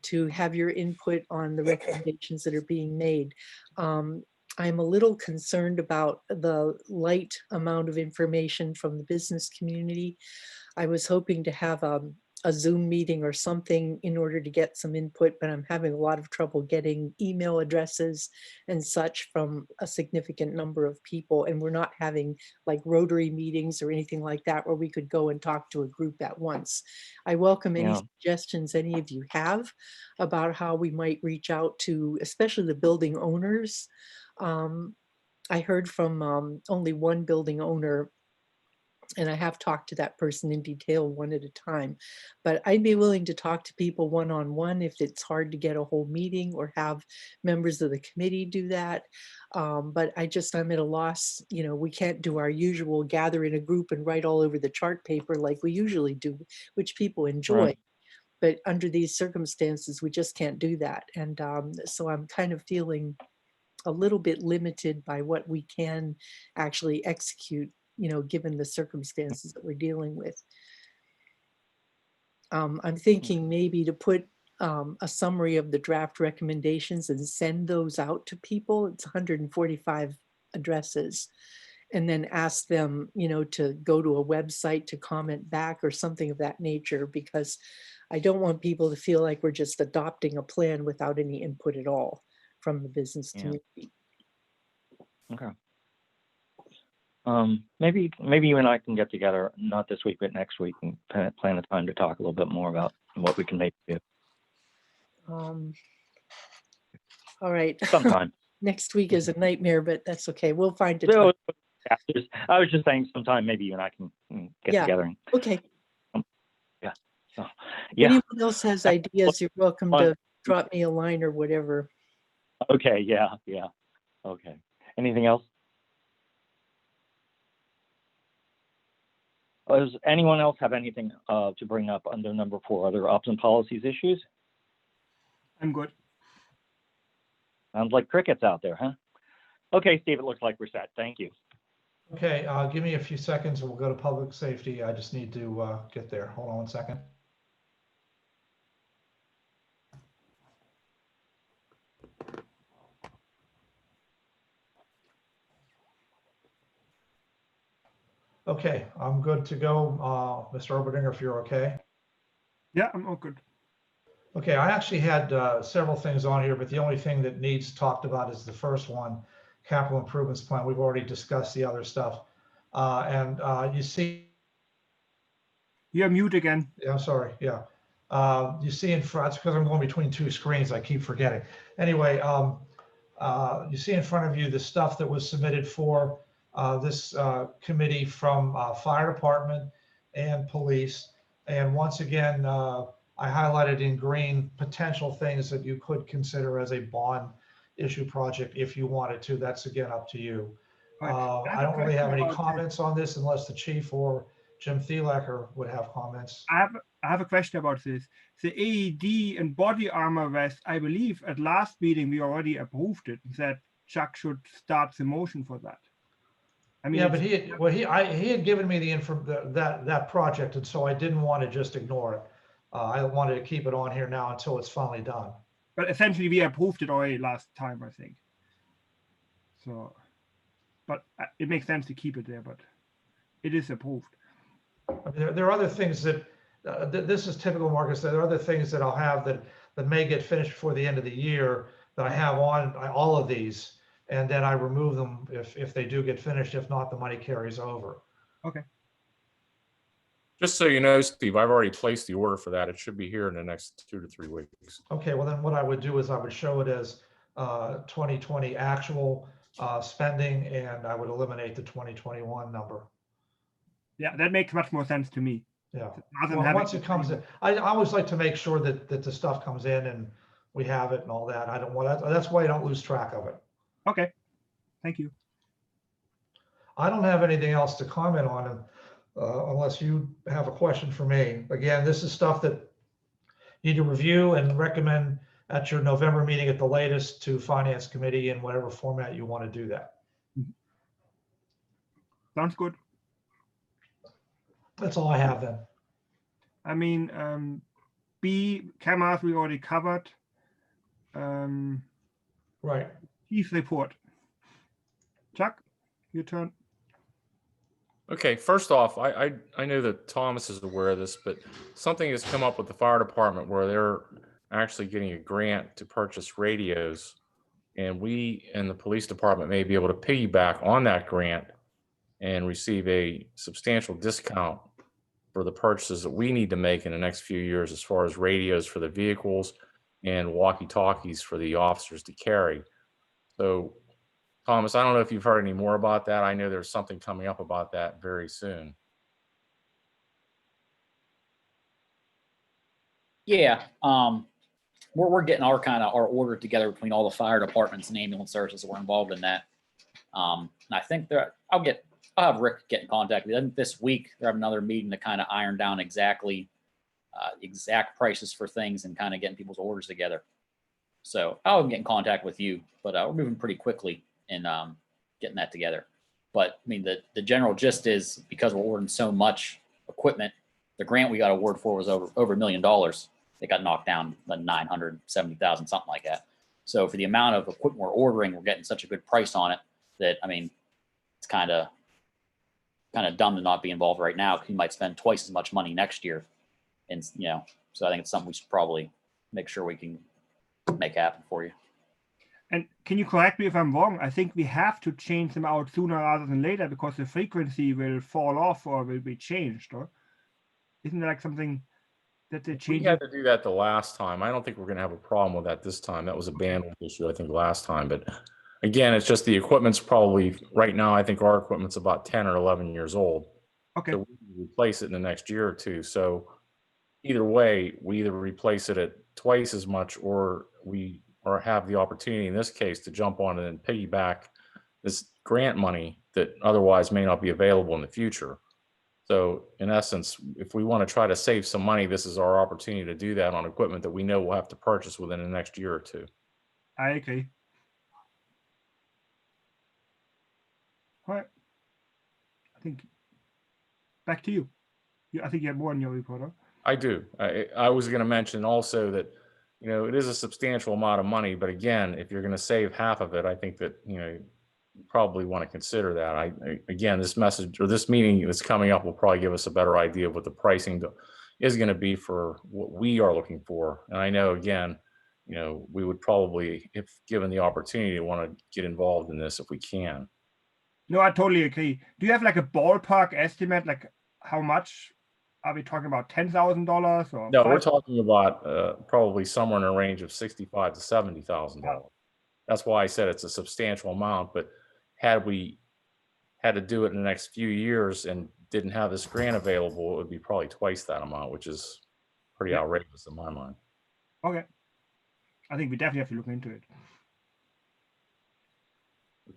to have your input on the recommendations that are being made. I'm a little concerned about the light amount of information from the business community. I was hoping to have a Zoom meeting or something in order to get some input, but I'm having a lot of trouble getting email addresses and such from a significant number of people. And we're not having like Rotary meetings or anything like that where we could go and talk to a group at once. I welcome any suggestions any of you have about how we might reach out to, especially the building owners. I heard from only one building owner, and I have talked to that person in detail one at a time, but I'd be willing to talk to people one-on-one if it's hard to get a whole meeting or have members of the committee do that. But I'm at a loss. We can't do our usual gather in a group and write all over the chart paper like we usually do, which people enjoy. Right. But under these circumstances, we just can't do that. And so I'm kind of feeling a little bit limited by what we can actually execute, given the circumstances that we're dealing with. I'm thinking maybe to put a summary of the draft recommendations and send those out to people. It's 145 addresses. And then ask them, to go to a website to comment back or something of that nature, because I don't want people to feel like we're just adopting a plan without any input at all from the business community. Okay. Maybe you and I can get together, not this week, but next week, and plan a time to talk a little bit more about what we can maybe do. All right. Sometime. Next week is a nightmare, but that's okay. We'll find a So, time. I was just saying sometime maybe you and I can get Yeah. together. And, Okay. yeah. So, If yeah. anyone else has ideas, you're welcome to drop me a line or whatever. Okay. Yeah. Yeah. Okay. Anything else? Does anyone else have anything to bring up under number 4, other ops and policies issues? I'm good. Sounds like crickets out there, huh? Okay, Steve, it looks like we're set. Thank you. Okay, give me a few seconds and we'll go to public safety. I just need to get there. Hold on one second. Okay, I'm good to go. Mr. Oberdinger, if you're okay. Yeah, I'm all good. Okay, I actually had several things on here, but the only thing that needs talked about is the first one, capital improvements plan. We've already discussed the other stuff. And you see, You're mute again. yeah, I'm sorry, yeah. You see in front, it's because I'm going between two screens, I keep forgetting. Anyway, you see in front of you the stuff that was submitted for this committee from fire department and police. And once again, I highlighted in green potential things that you could consider as a bond issue project if you wanted to. That's again up to you. I don't really have any comments on this unless the chief or Jim Thielacker would have comments. I have a question about this. The AED and body armor vest, I believe at last meeting we already approved it, that Chuck should start the motion for that. I mean, Yeah, but he had given me the info that project, and so I didn't want to just ignore it. I wanted to keep it on here now until it's finally done. But essentially we approved it already last time, I think. So, but it makes sense to keep it there, but it is approved. I mean, there are other things that, this is typical, Marcus, there are other things that I'll have that may get finished before the end of the year that I have on all of these, and then I remove them if they do get finished. If not, the money carries over. Okay. Just so you know, Steve, I've already placed the order for that. It should be here in the next 2 to 3 weeks. Okay, well then what I would do is I would show it as 2020 actual spending, and I would eliminate the 2021 number. Yeah, that makes much more sense to me. Yeah. Rather than Well, having once it comes in, I always like to make sure that the stuff comes in and we have it and all that. I don't want that. That's why I don't lose track of it. Okay, thank you. I don't have anything else to comment on unless you have a question for me. Again, this is stuff that you need to review and recommend at your November meeting at the latest to Finance Committee in whatever format you want to do that. Sounds good. That's all I have then. I mean, B, cameras we already covered. Right. Chief report. Chuck, your turn. Okay, first off, I know that Thomas is aware of this, but something has come up with the fire department where they're actually getting a grant to purchase radios. And we and the police department may be able to piggyback on that grant and receive a substantial discount for the purchases that we need to make in the next few years as far as radios for the vehicles and walkie-talkies for the officers to carry. So Thomas, I don't know if you've heard any more about that. I know there's something coming up about that very soon. Yeah, we're getting our order together between all the fire departments and ambulance services that were involved in that. And I think I'll have Rick get in contact with you. I think this week they have another meeting to kind of iron down exactly exact prices for things and kind of getting people's orders together. So I'll get in contact with you, but we're moving pretty quickly in getting that together. But I mean, the general gist is because we're ordering so much equipment, the grant we got award for was over $1 million. It got knocked down to 970,000, something like that. So for the amount of equipment we're ordering, we're getting such a good price on it that, I mean, it's kind of dumb to not be involved right now, because you might spend twice as much money next year. And, so I think it's something we should probably make sure we can make happen for you. And can you correct me if I'm wrong? I think we have to change them out sooner rather than later, because the frequency will fall off or will be changed, or isn't that like something that they We change? had to do that the last time. I don't think we're going to have a problem with that this time. That was a bandwidth issue, I think, last time. But again, it's just the equipment's probably right now. I think our equipment's about 10 or 11 years old. Okay. So we can replace it in the next year or two. So either way, we either replace it at twice as much, or we have the opportunity in this case to jump on it and piggyback this grant money that otherwise may not be available in the future. So in essence, if we want to try to save some money, this is our opportunity to do that on equipment that we know we'll have to purchase within the next year or two. I agree. All right. I think back to you. I think you have more in your report, huh? I do. I was going to mention also that, it is a substantial amount of money, but again, if you're going to save half of it, I think that, you probably want to consider that. Again, this message or this meeting that's coming up will probably give us a better idea of what the pricing is going to be for what we are looking for. And I know, again, we would probably, if given the opportunity, want to get involved in this if we can. No, I totally agree. Do you have like a ballpark estimate, like how much? Are we talking about $10,000 or? No, we're talking about probably somewhere in a range of $65,000 to $70,000. That's why I said it's a substantial amount. But had we had to do it in the next few years and didn't have this grant available, it would be probably twice that amount, which is pretty outrageous in my mind. Okay. I think we definitely have to look into it.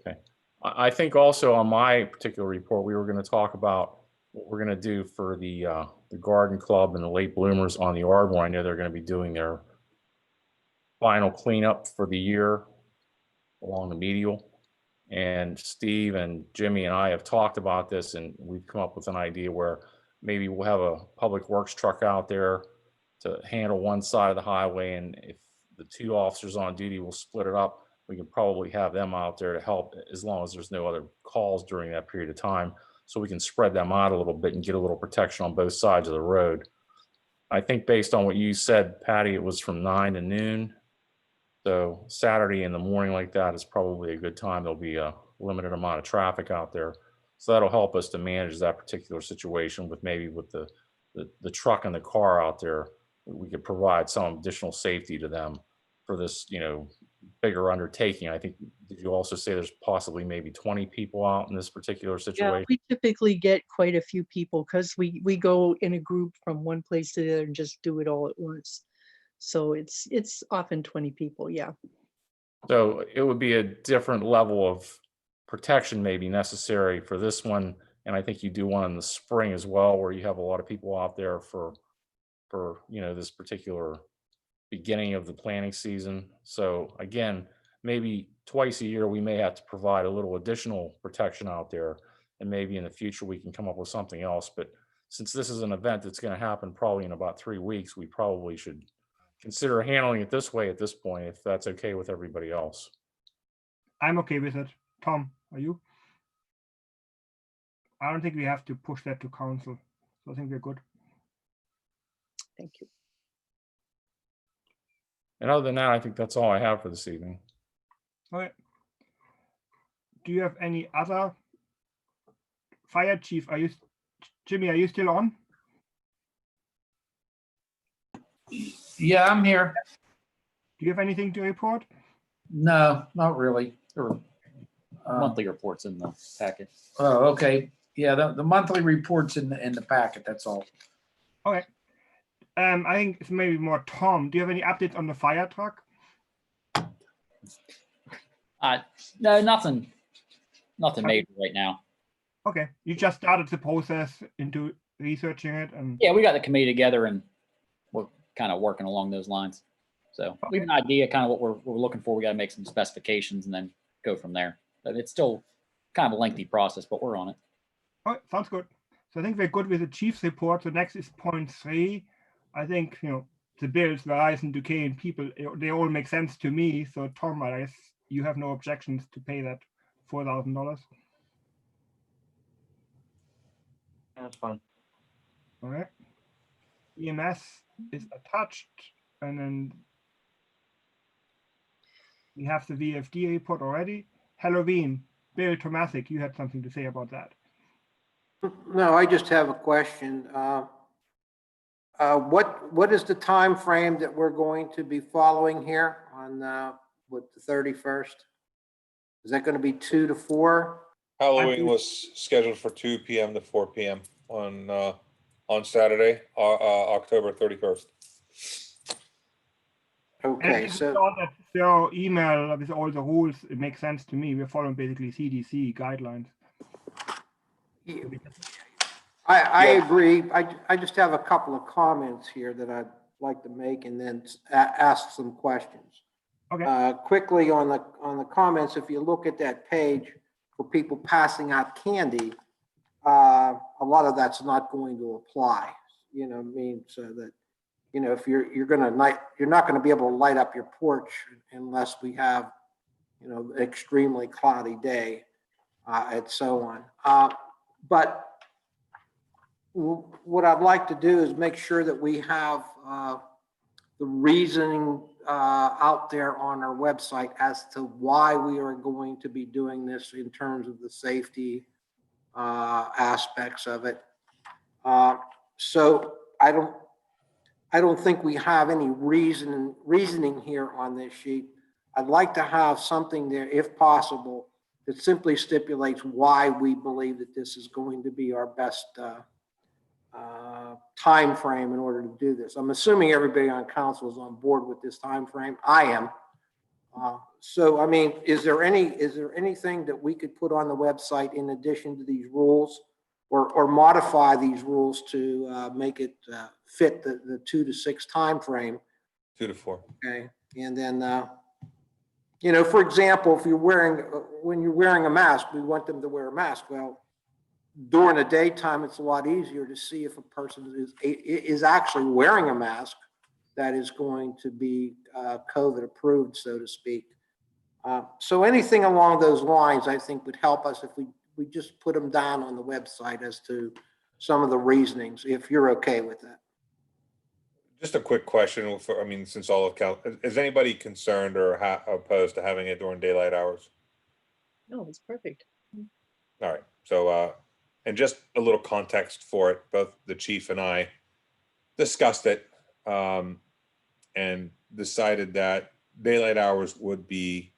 Okay. I think also on my particular report, we were going to talk about what we're going to do for the garden club and the late bloomers on the Ardmore. I know they're going to be doing their final cleanup for the year along the medial. And Steve and Jimmy and I have talked about this, and we've come up with an idea where maybe we'll have a public works truck out there to handle one side of the highway. And if the two officers on duty will split it up, we can probably have them out there to help, as long as there's no other calls during that period of time. So we can spread them out a little bit and get a little protection on both sides of the road. I think based on what you said, Patty, it was from 9 to noon. So Saturday in the morning like that is probably a good time. There'll be a limited amount of traffic out there. So that'll help us to manage that particular situation with maybe with the truck and the car out there. We could provide some additional safety to them for this, bigger undertaking. I think, did you also say there's possibly maybe 20 people out in this particular situation? Yeah, we typically get quite a few people because we go in a group from one place to the other and just do it all at once. So it's often 20 people, yeah. So it would be a different level of protection maybe necessary for this one. And I think you do one in the spring as well, where you have a lot of people out there for this particular beginning of the planting season. So again, maybe twice a year, we may have to provide a little additional protection out there. And maybe in the future, we can come up with something else. But since this is an event that's going to happen probably in about 3 weeks, we probably should consider handling it this way at this point, if that's okay with everybody else. I'm okay with it. Tom, are you? I don't think we have to push that to council. So I think we're good. Thank you. And other than that, I think that's all I have for this evening. Okay. Do you have any other? Fire chief, Jimmy, are you still on? Yeah, I'm here. Do you have anything to report? No, not really. Monthly reports in the packet. Oh, okay. Yeah, the monthly reports in the packet, that's all. Okay. I think it's maybe more Tom. Do you have any updates on the fire truck? No, nothing major right now. Okay, you just started the process into researching it, and Yeah, we got the committee together and kind of working along those lines. So we have an idea kind of what we're looking for. We got to make some specifications and then go from there. But it's still kind of a lengthy process, but we're on it. Oh, sounds good. So I think we're good with the chief's report. So next is point 3. I think, the bills, Verizon, Duquesne, and people, they all make sense to me. So Tom, I guess you have no objections to pay that $4,000. That's fine. All right. EMS is attached, and then we have the VFD report already. Halloween, Bill Tomasic, you had something to say about that. No, I just have a question. What is the time frame that we're going to be following here on with the 31st? Is that going to be 2 to 4? Halloween was scheduled for 2 p.m. to 4 p.m. on Saturday, October 31st. Okay, And so saw that your email with all the rules, it makes sense to me. We're following basically CDC guidelines. I agree. I just have a couple of comments here that I'd like to make and then ask some questions. Okay. Quickly on the comments, if you look at that page for people passing out candy, a lot of that's not going to apply. You know what I mean? So that, if you're not going to be able to light up your porch unless we have, extremely cloudy day, and so on. But what I'd like to do is make sure that we have the reasoning out there on our website as to why we are going to be doing this in terms of the safety aspects of it. So I don't think we have any reasoning here on this sheet. I'd like to have something there, if possible, that simply stipulates why we believe that this is going to be our best time frame in order to do this. I'm assuming everybody on council is on board with this time frame. I am. So, I mean, is there anything that we could put on the website in addition to these rules, or modify these rules to make it fit the 2 to 6 time frame? 2 to 4. Okay, and then for example, if when you're wearing a mask, we want them to wear a mask. Well, during the daytime, it's a lot easier to see if a person is actually wearing a mask that is going to be COVID approved, so to speak. So anything along those lines, I think, would help us if we just put them down on the website as to some of the reasonings, if you're okay with that. Just a quick question since all of Cal, is anybody concerned or opposed to having it during daylight hours? No, it's perfect. All right. So, and just a little context for it, both the chief and I discussed it and decided that daylight hours would be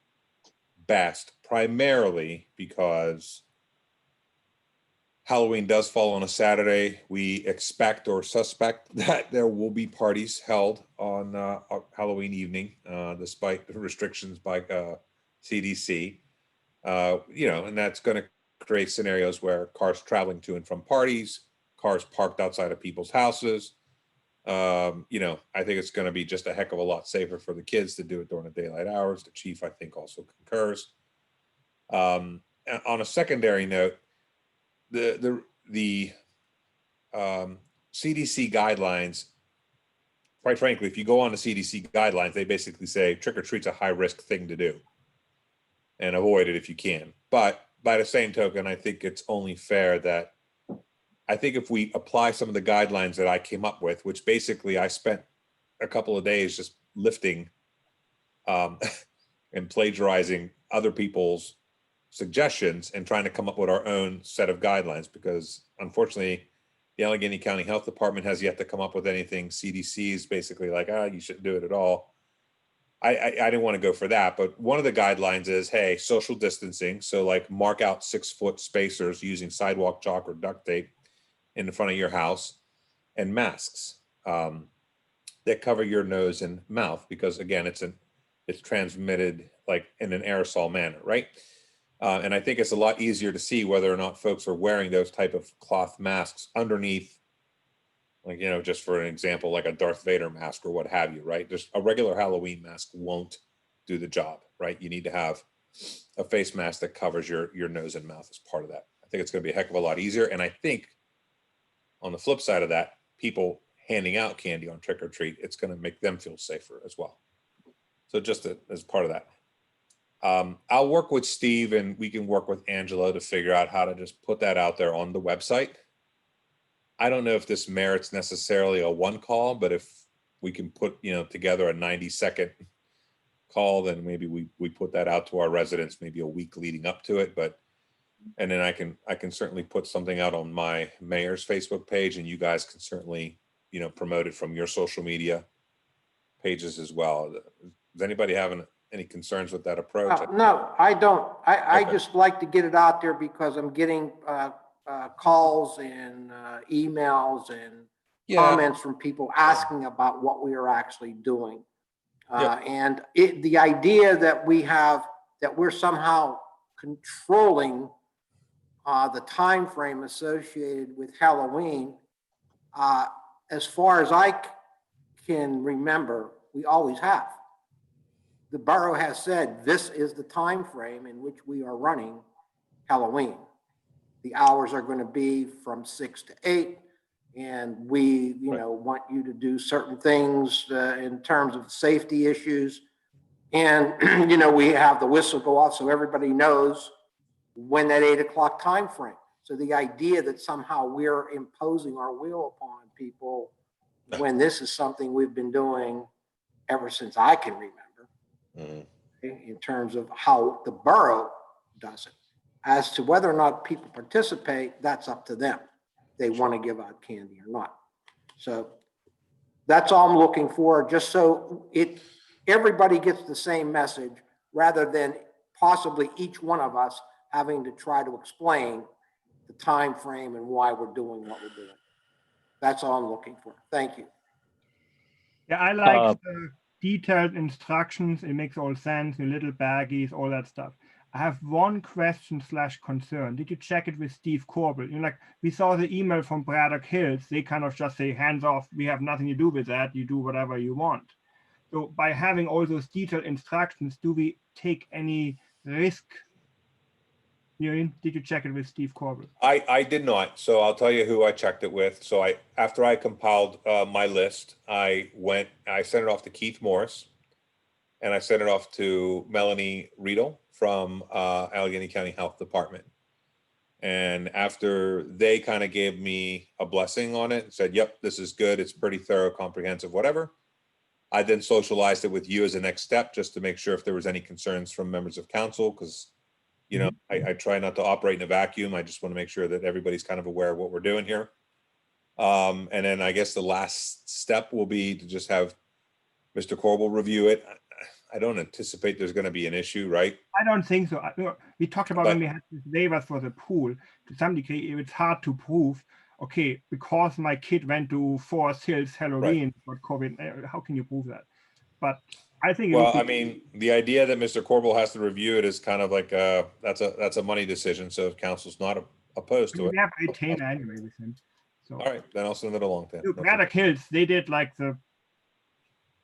best, primarily because Halloween does fall on a Saturday. We expect or suspect that there will be parties held on Halloween evening, despite the restrictions by CDC. And that's going to create scenarios where cars traveling to and from parties, cars parked outside of people's houses. I think it's going to be just a heck of a lot safer for the kids to do it during the daylight hours. The chief, I think, also concurs. On a secondary note, the CDC guidelines, quite frankly, if you go on the CDC guidelines, they basically say trick or treat's a high risk thing to do and avoid it if you can. But by the same token, I think it's only fair that I think if we apply some of the guidelines that I came up with, which basically I spent a couple of days just lifting and plagiarizing other people's suggestions and trying to come up with our own set of guidelines, because unfortunately the Allegheny County Health Department has yet to come up with anything. CDC is basically like, you shouldn't do it at all. I didn't want to go for that, but one of the guidelines is, hey, social distancing. So like mark out 6-foot spacers using sidewalk chalk or duct tape in the front of your house, and masks that cover your nose and mouth, because again, it's transmitted like in an aerosol manner, right? And I think it's a lot easier to see whether or not folks are wearing those type of cloth masks underneath Like, you know, just for an example, like a Darth Vader mask or what have you, right? Just a regular Halloween mask won't do the job, right? You need to have a face mask that covers your nose and mouth as part of that. I think it's going to be a heck of a lot easier. And I think on the flip side of that, people handing out candy on trick or treat, it's going to make them feel safer as well. So just as part of that. I'll work with Steve and we can work with Angela to figure out how to just put that out there on the website. I don't know if this merits necessarily a one call, but if we can put, you know, together a 90-second call, then maybe we put that out to our residents maybe a week leading up to it. But and then I can certainly put something out on my mayor's Facebook page, and you guys can certainly, you know, promote it from your social media pages as well. Does anybody have any concerns with that approach? No, I don't. I Okay. just like to get it out there because I'm getting calls and emails and comments from people asking about what we are actually doing. And the idea that we're somehow controlling the time frame associated with Halloween, as far as I can remember, we always have. The borough has said this is the time frame in which we are running Halloween. The hours are going to be from 6 to 8, and we, you know, want you to do certain things in terms of safety issues. And you know, we have the whistle go off so everybody knows when that 8 o'clock time frame. So the idea that somehow we're imposing our will upon people when this is something we've been doing ever since I can remember. In terms of how the borough does it. As to whether or not people participate, that's up to them. They want to give out candy or not. So that's all I'm looking for, just so everybody gets the same message rather than possibly each one of us having to try to explain the time frame and why we're doing what we're doing. That's all I'm looking for. Thank you. Yeah, I like the detailed instructions. It makes all sense, the little baggies, all that stuff. I have one question / concern. Did you check it with Steve Corbett? You know, like we saw the email from Braddock Hills. They kind of just say, hands off. We have nothing to do with that. You do whatever you want. So by having all those detailed instructions, do we take any risk? Did you check it with Steve Corbett? I did not. So I'll tell you who I checked it with. So after I compiled my list, I sent it off to Keith Morris, and I sent it off to Melanie Riedel from Allegheny County Health Department. And after they kind of gave me a blessing on it and said, yep, this is good. It's pretty thorough, comprehensive, whatever. I then socialized it with you as a next step, just to make sure if there was any concerns from members of council, because you know, I try not to operate in a vacuum. I just want to make sure that everybody's kind of aware of what we're doing here. And then I guess the last step will be to just have Mr. Corbel review it. I don't anticipate there's going to be an issue, right? I don't think so. We talked about when we had these waivers for the pool. To some degree, it's hard to prove. Okay, because my kid went to Forest Hills Halloween for COVID, how can you prove that? But I think. Well, I mean, the idea that Mr. Corbel has to review it is kind of like that's a money decision. So if council's not opposed to it, we have a retainer anyway with him. So all right, then I'll send it along to him. Braddock Hills, they did like the,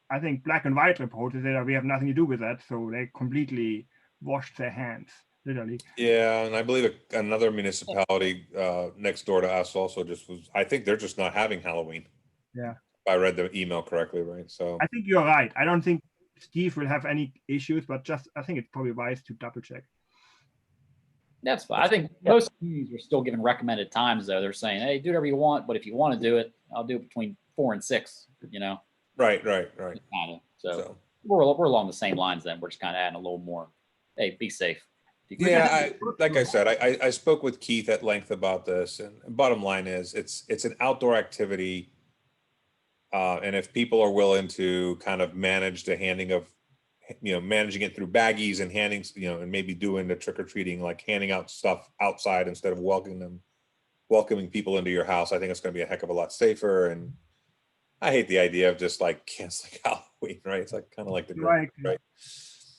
I think, black and white report. They said we have nothing to do with that, so they completely washed their hands, literally. Yeah, and I believe another municipality next door to us also just was. I think they're just not having Halloween. Yeah, if I read the email correctly, right? So I think you're right. I don't think Steve will have any issues, but just I think it's probably wise to double check. That's fine. I think most communities are still giving recommended times, though. They're saying, hey, do whatever you want, but if you want to do it, I'll do it between 4 and 6, you know? Right. Kind of. So we're along the same lines then. We're just kind of adding a little more, hey, be safe. Yeah, like I said, I spoke with Keith at length about this, and bottom line is it's an outdoor activity. And if people are willing to kind of manage the handing of, you know, managing it through baggies and handing, you know, and maybe doing the trick or treating, like handing out stuff outside instead of welcoming people into your house, I think it's going to be a heck of a lot safer. And I hate the idea of just like canceling Halloween, right? It's like kind of like the right.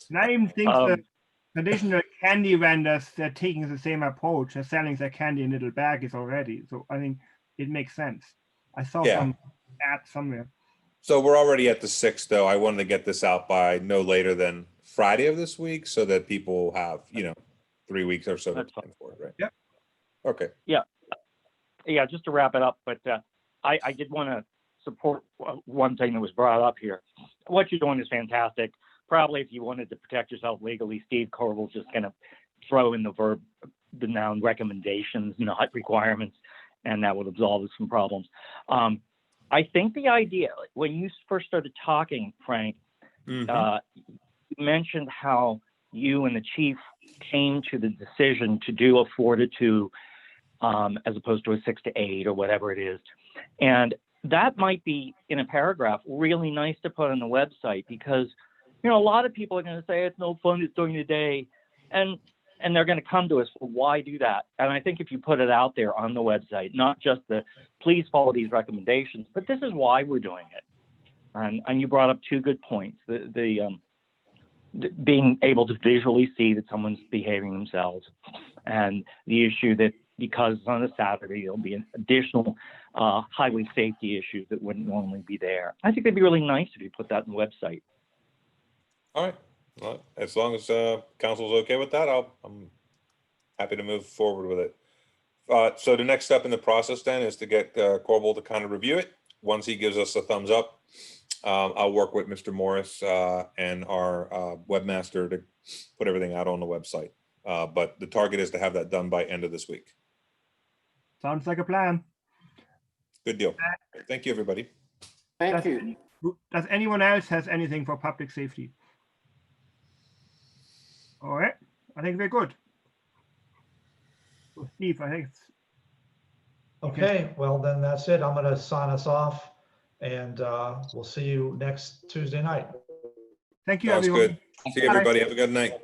And I even think the traditional candy vendors, they're taking the same approach. They're selling their candy in little baggies already. So I think it makes sense. I saw Yeah. some ad somewhere. So we're already at the 6th, though. I wanted to get this out by no later than Friday of this week so that people have, 3 weeks or so to That's fine. plan for it, right? Yeah. Okay. Yeah, just to wrap it up, but I did want to support one thing that was brought up here. What you're doing is fantastic. Probably if you wanted to protect yourself legally, Steve Corbell's just going to throw in the noun recommendations, not requirements, and that would absolve us from problems. I think the idea, when you first started talking, Frank, you mentioned how you and the chief came to the decision to do a 4 to 2 as opposed to a 6 to 8 or whatever it is. And that might be, in a paragraph, really nice to put on the website because, a lot of people are going to say it's no fun, it's during the day. And they're going to come to us, well, why do that? And I think if you put it out there on the website, not just please follow these recommendations, but this is why we're doing it. And you brought up 2 good points. The being able to visually see that someone's behaving themselves, and the issue that because it's on a Saturday, there'll be an additional highway safety issue that wouldn't normally be there. I think it'd be really nice if you put that on the website. All right. Well, as long as council's okay with that, I'm happy to move forward with it. So the next step in the process then is to get Corbell to kind of review it. Once he gives us a thumbs up, I'll work with Mr. Morris and our webmaster to put everything out on the website. But the target is to have that done by end of this week. Sounds like a plan. Good deal. Thank you, everybody. Thank you. Does anyone else has anything for public safety? All right, I think we're good. So Steve, I think it's Okay, well, then that's it. I'm going to sign us off and we'll see you next Tuesday night. thank you, Sounds everyone. good. See you, everybody. Have a good night.